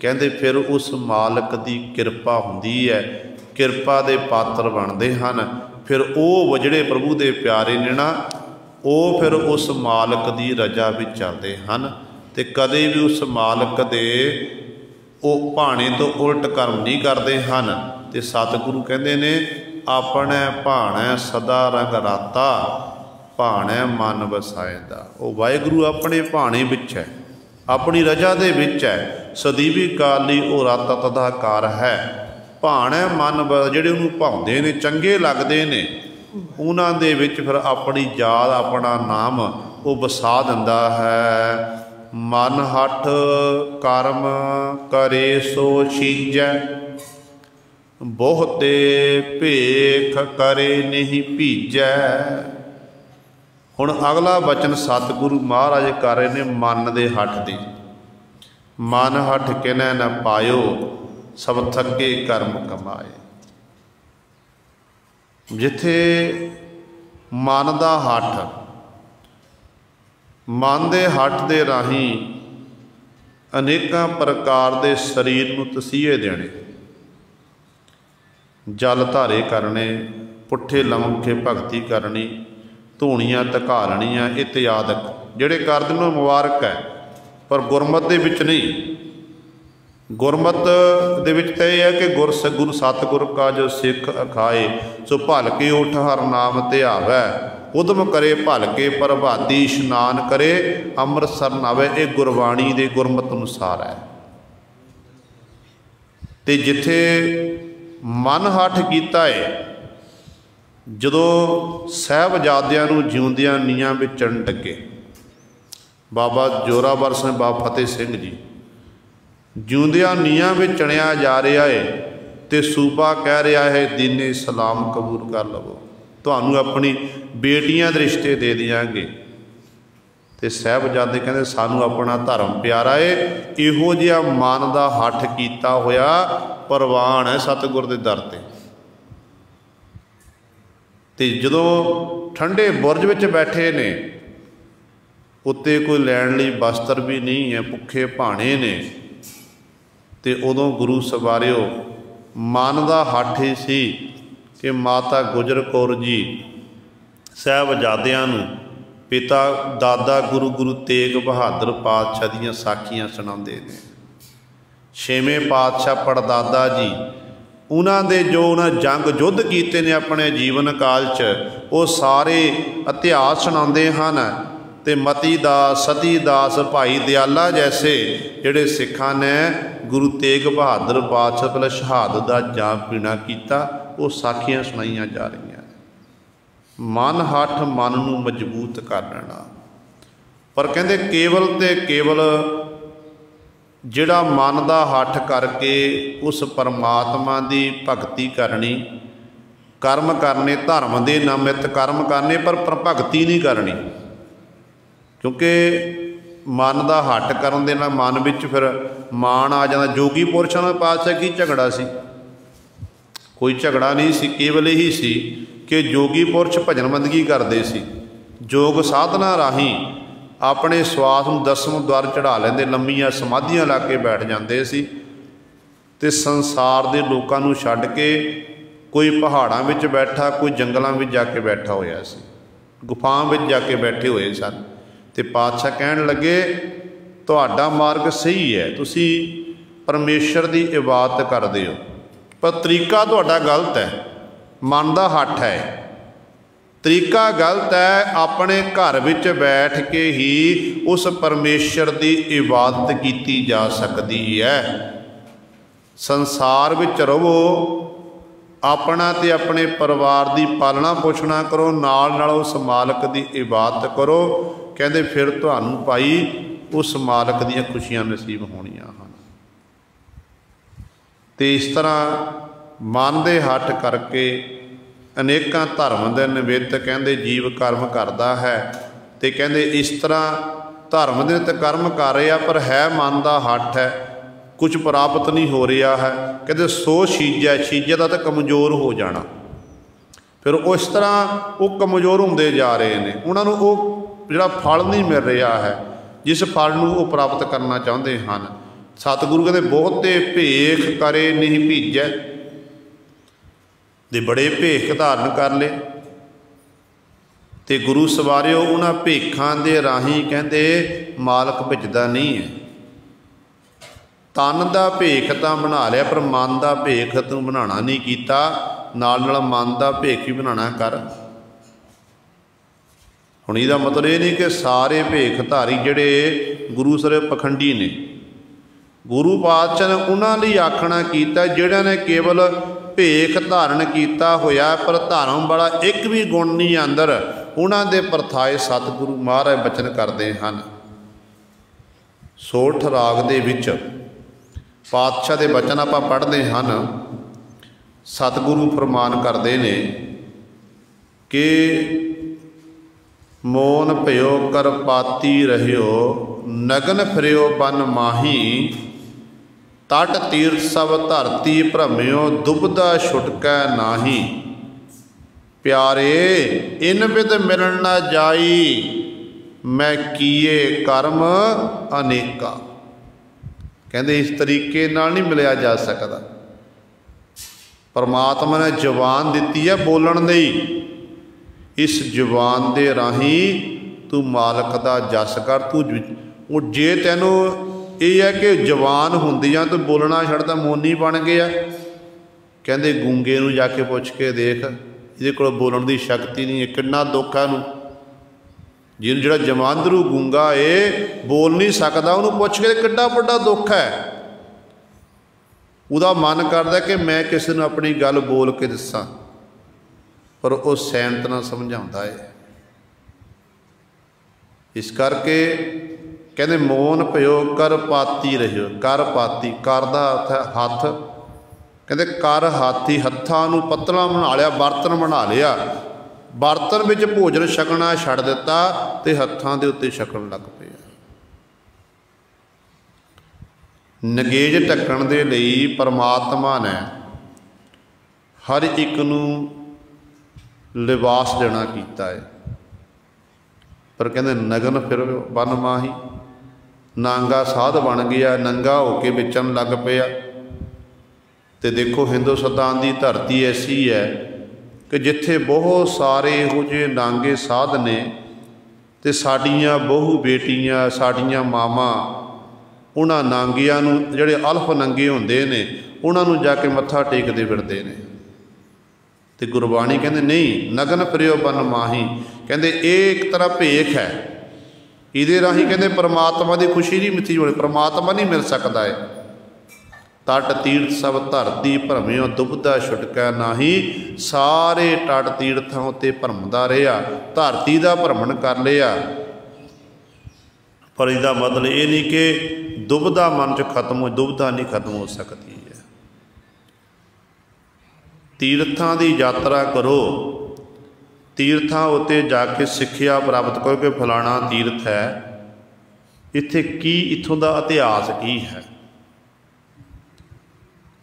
कहते फिर उस मालक की कृपा हुंदी है, कृपा दे पात्र बनते हैं। फिर वो जिहड़े प्रभु दे प्यारे ने ना, वो फिर उस मालक की रजा विच चलते हैं, तो कदे भी उस मालक दे वो भाणे तो उल्ट कर्म नहीं करते हैं। तो सतगुरु कहते ने अपने भाणे सदा रंग राता, भाणे मन वसाएंदा। वो वाहिगुरु अपने भाणे विच है, अपनी रजा दे विच है, सदीवी काली वो राता तदाकार है। भाणे मन जिहड़े उहनूं भाउंदे ने, चंगे लगदे ने, उन्हां दे विच फिर अपनी जात अपना नाम वो वसा दिंदा है। मन हठ कर्म करे सो छींजै, बहुते भेख करे नहीं भीजै। हुण अगला बचन सतगुरु महाराज कर रहे ने मन दे हठ दी। मन हठ किनै न पायो, सब थके कर्म कमाए। जिथे मन दा हठ, मन दे हठ दे राही अनेकां प्रकार दे शरीर नूं तसीहे देने, जल धारे करने, पुट्ठे लमके भगती करनी, धूणियां धकालणियां इत्यादक जिहड़े करदे ने मुबारक है, पर गुरमत दे विच नहीं। गुरमत दे विच तां इह है कि गुरु सतगुर का जो सिख अखाए, सो भल के उठ हर नाम ध्यावै। उदम करे भल के प्रभाती, इशनान करे अमृतसर नावे। ये गुरबाणी दे गुरमत अनुसार है। ते जिथे मन हठ कीता है, जदों साहिबजादियां नूं जिउंदियां नीआं विच चढ़न लगे, बाबा जोरावर सिंह, बाबा फतेह सिंह जी जिउंदियां नीआं विच चढ़िया जा रहा है, तो सूबा कह रहा है दीने सलाम कबूल कर लवो, तुहानूं अपनी बेटियां दे रिश्ते दे दिआंगे। तो साहिबजादे कहंदे सानूं अपना धर्म प्यारा है। इहो जिहा मन दा हठ कीता होया परवान है सतगुर दे दर ते जदों ठंडे बुरज विच बैठे ने, उत्ते कोई लैण लई वस्त्र भी नहीं है, भुखे भाणे ने, ते उदों गुरु सवारियो मन दा हठ ही सी कि माता गुजर कौर जी साहिबजादियां नूं पिता दादा गुरु तेग बहादुर पातशाह दीयां साखियां सुणाउंदे ने। छेवें पातशाह पड़दादा जी उन्हां दे जो उन्हां जंग युद्ध कीते ने अपने जीवन काल च, वो सारे इतिहास सुणाउंदे हन। ते मती दास, सती दास, भाई दयाला जैसे जिहड़े सिखां ने गुरु तेग बहादुर पातशाह पहले शहादत दा जाम पीना कीता, वो साखियां सुनाईयां जा रही। मन हठ मन नूं मजबूत कर लेना। पर कहंदे केवल ते केवल जिहड़ा मन दा हठ करके उस परमात्मा दी भगती करनी, कर्म करने, धर्म दे निमित्त कर्म करने, पर भगती नहीं करनी। क्योंकि मन दा हठ करन दे नाल मन विच फिर मान आ जाता। जोगी पुरुषां नाल पातशाह की झगड़ा सी? कोई झगड़ा नहीं सी, केवल यही सी कि जोगी पुरुष भजन बंदगी करते सी, जोग साधना राही अपने स्वास नूं दसम द्वार चढ़ा लेंदे, लंबीआं समाधियां ला के बैठ जाते सी, ते संसार दे लोकां नूं छड्ड के कोई पहाड़ां विच बैठा, कोई जंगलों में जाके बैठा होया सी, गुफावां विच जाके बैठे हुए सन। ते पातशाह कहण लगे तुहाडा मार्ग सही है, तुसी परमेश्वर की इबादत करदे हो, पर तरीका तुहाडा गलत है। मन दा हठ है, तरीका गलत है। अपने घर विच बैठ के ही उस परमेश्वर की इबादत की जा सकती है। संसार विच रहो, अपना ते अपने परिवार की पालना पोषणा करो, नाल नाल उस मालक की इबादत करो। कहते फिर तुहानूं भाई उस मालक दीयां खुशियां नसीब होणियां हन। ते इस तरह मन दे हठ करके अनेकां धर्म दे निमित्त कहते जीव कर्म करता है। ते कहते इस तरह धर्म दे निमित्त कर्म कर रहा, पर है मन दा हठ है, कुछ प्राप्त नहीं हो रहा है। कहते सो शीजै, शीजै दा तां कमज़ोर हो जाना। फिर उस तरह वो कमज़ोर होंदे जा रहे हैं, उन्होंने वो जिहड़ा फल नहीं मिल रहा है, जिस फल नूं वो प्राप्त करना चाहते हैं। सतगुरु कहते बहुते भेख करे नहीं भीजै, ते बड़े भेख धारण कर ले। ते गुरु सवारियो उन्हां भेखां दे राही कहते मालक भिजदा नहीं है। तन का भेख तो बना लिया, पर मन का भेख तू बनाना नहीं कीता, नाल नाल मन का भेख भी बनाना कर। हुण इहदा मतलब ये नहीं कि सारे भेखधारी जिहड़े गुरु सर पखंडी ने। गुरु पातशाह ने उन्हां लई आखना कीता जिहड़ियां ने केवल भेख धारण कीता होया, पर धर्म वाला एक भी गुण नहीं अंदर, उन्हां दे परथाए सतगुरु महाराज बचन करते हैं। सोठ राग दे विच पातशाह दे बचन आपां पढ़दे हैं। सतगुरु फरमान करते ने कि मोन भयो कर पाती रहियो, नगन फिरियो बन माही, तट तीर्थ सब धरती भ्रमियो, दुबदा छुटकै नाही। प्यारे इन विद मिलन न जाई, मैं किए कर्म अनेका। कहते इस तरीके नाल नहीं मिलिया जा सकता। परमात्मा ने जबान दी है बोलण लई, इस जबान दे राही तू मालक दा जस कर। तू जे तैनू ये है कि जबान हुंदियां तू बोलना छड्डदा मोनी बन गया। कहंदे गूंगे नू जाके पुछ के देख, इहदे कोल बोलण दी शक्ति नहीं है, किन्ना दुख है नूं। जिहनूं जिहड़ा जमांदरू गूंगा है बोल नहीं सकदा, उहनूं पुछ के किड्डा वड्डा दुख है। उहदा मन करदा कि मैं किसी नूं अपनी गल बोल के दस्सां, पर वह सैनत नाल समझाउंदा है। इस करके कहते मोन भयो कर पाती रहियो। कर पाती, कर दा अर्थ है हथ। कहते कर हाथी, हत्थां नूं पतला बना लिया, बर्तन बना लिया, बर्तन विच भोजन छकना छड्ड दिता ते हत्थां दे उत्ते छकण लग पिया। नगेज ढकण दे लई परमात्मा ने हर एक नूं लिबास देना कीता है, पर कहते नगन फिर बन माही, नांगा साध बन गया, नंगा होके बेचन लग पिया। तो देखो हिंदुस्तान की धरती ऐसी है कि जिथे बहुत सारे इहो जिहे नांगे साध ने, ते साडियां बहू बेटियां साडियां मावां उन्हां नांगियां नूं जिहड़े अल्फ नंगे हुंदे ने उन्हां नूं जाके मत्था टेकदे फिरदे ने। तो गुरबाणी कहते नहीं नगन फिरियो बन माही। कहते ये एक तरह भेख है, ये राही कहते परमात्मा की खुशी नहीं मिथी होनी, परमात्मा नहीं मिल सकता है। तट तीर्थ सब धरती भ्रमियो, दुबदा छुटकै नाही। सारे तट तीर्थां उत्ते भरमदा रहा, धरती का भ्रमण कर लिया, पर इसका मतलब ये नहीं कि दुबदा मन च खत्म हो, दुबदा नहीं खत्म हो सकती है। तीर्थां की यात्रा करो, तीर्थां उत्ते जाके सिक्ख्या प्राप्त करो कि फलाना तीर्थ है, इत्थे की इत्थों का इतिहास की है,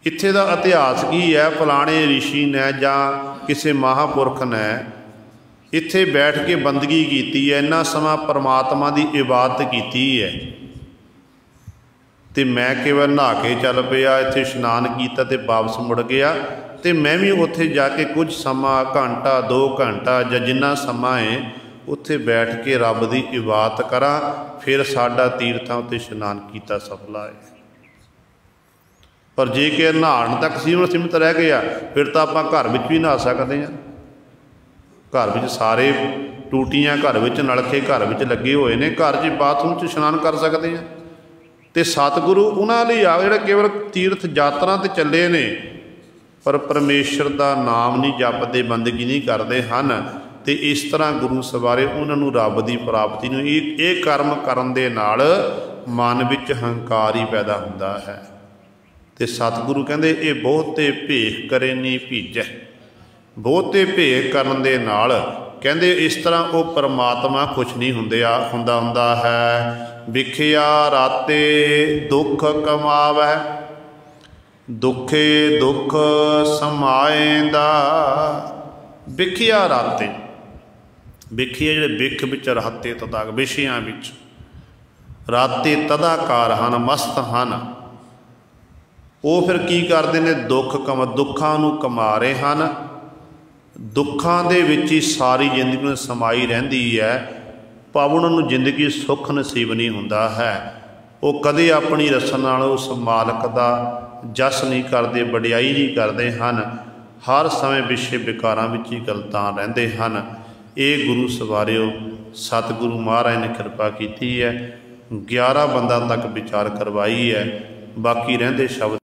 इत्थे का इतिहास की है। फलाने ऋषि ने जां किसी महापुरख ने इत्थे बैठ के बंदगी की है, इन्ना समा परमात्मा की इबादत की है, तो मैं केवल नहा के चल पिया, इत्थे इशनान किया तो वापस मुड़ गया, तो मैं भी उत्थे जाके कुछ समा घंटा 2 घंटा या जिन्ना समा है उत्थे बैठ के रब की इबादत करा, फिर साडा तीर्थां उत्ते इशनान किया सफला है। पर जे कि नहाण तक सीमित रह गया, फिर तो आपां घर विच भी नहा सकते हैं। घर विच सारे टूटियां, घर विच नलखे घर विच लगे हुए हैं, घर च बाथरूम च इशनान कर सकते हैं। तो सतगुरु उन्हां लई आ जिहड़े केवल तीर्थ यात्रा ते चले ने, पर परमेश्वर का नाम नहीं जपते, बंदगी नहीं करते हैं। तो इस तरह गुरु सवारे उन्होंने रब की प्राप्ति नूं ये कर्म करन दे नाल मन विच हंकार ही पैदा होंदा है। तो सतगुरु कहते ये बहुते भेख करे नहीं भीजै, बहुते भेख करन दे नाल कहते इस तरह वो परमात्मा खुश नहीं हुंदा है। विखिया राते दुख कमावै, दुखे दुख समाएंदा। विखिया राते, विखिया जिहड़े विख विच राते तदा विषयां विच राते तदाकार हन, मस्त हन। वो फिर की करते हैं, दुखां नूं कमा रहे हैं, दुखां दे विच ही सारी जिंदगी में समाई रहिंदी है, भाव उन्होंने जिंदगी सुख नसीब नहीं हुंदा है। वो कदे अपनी रसन नाल उस मालक का जस नहीं करते, वडियाई नहीं करते हैं, हर समय विषय विकारां विच ही गलतां रहिंदे हैं। ये गुरु सवारियो सतगुरु महाराज ने कृपा की है, 11 बंदा तक विचार करवाई है, बाकी रहिंदे शब्द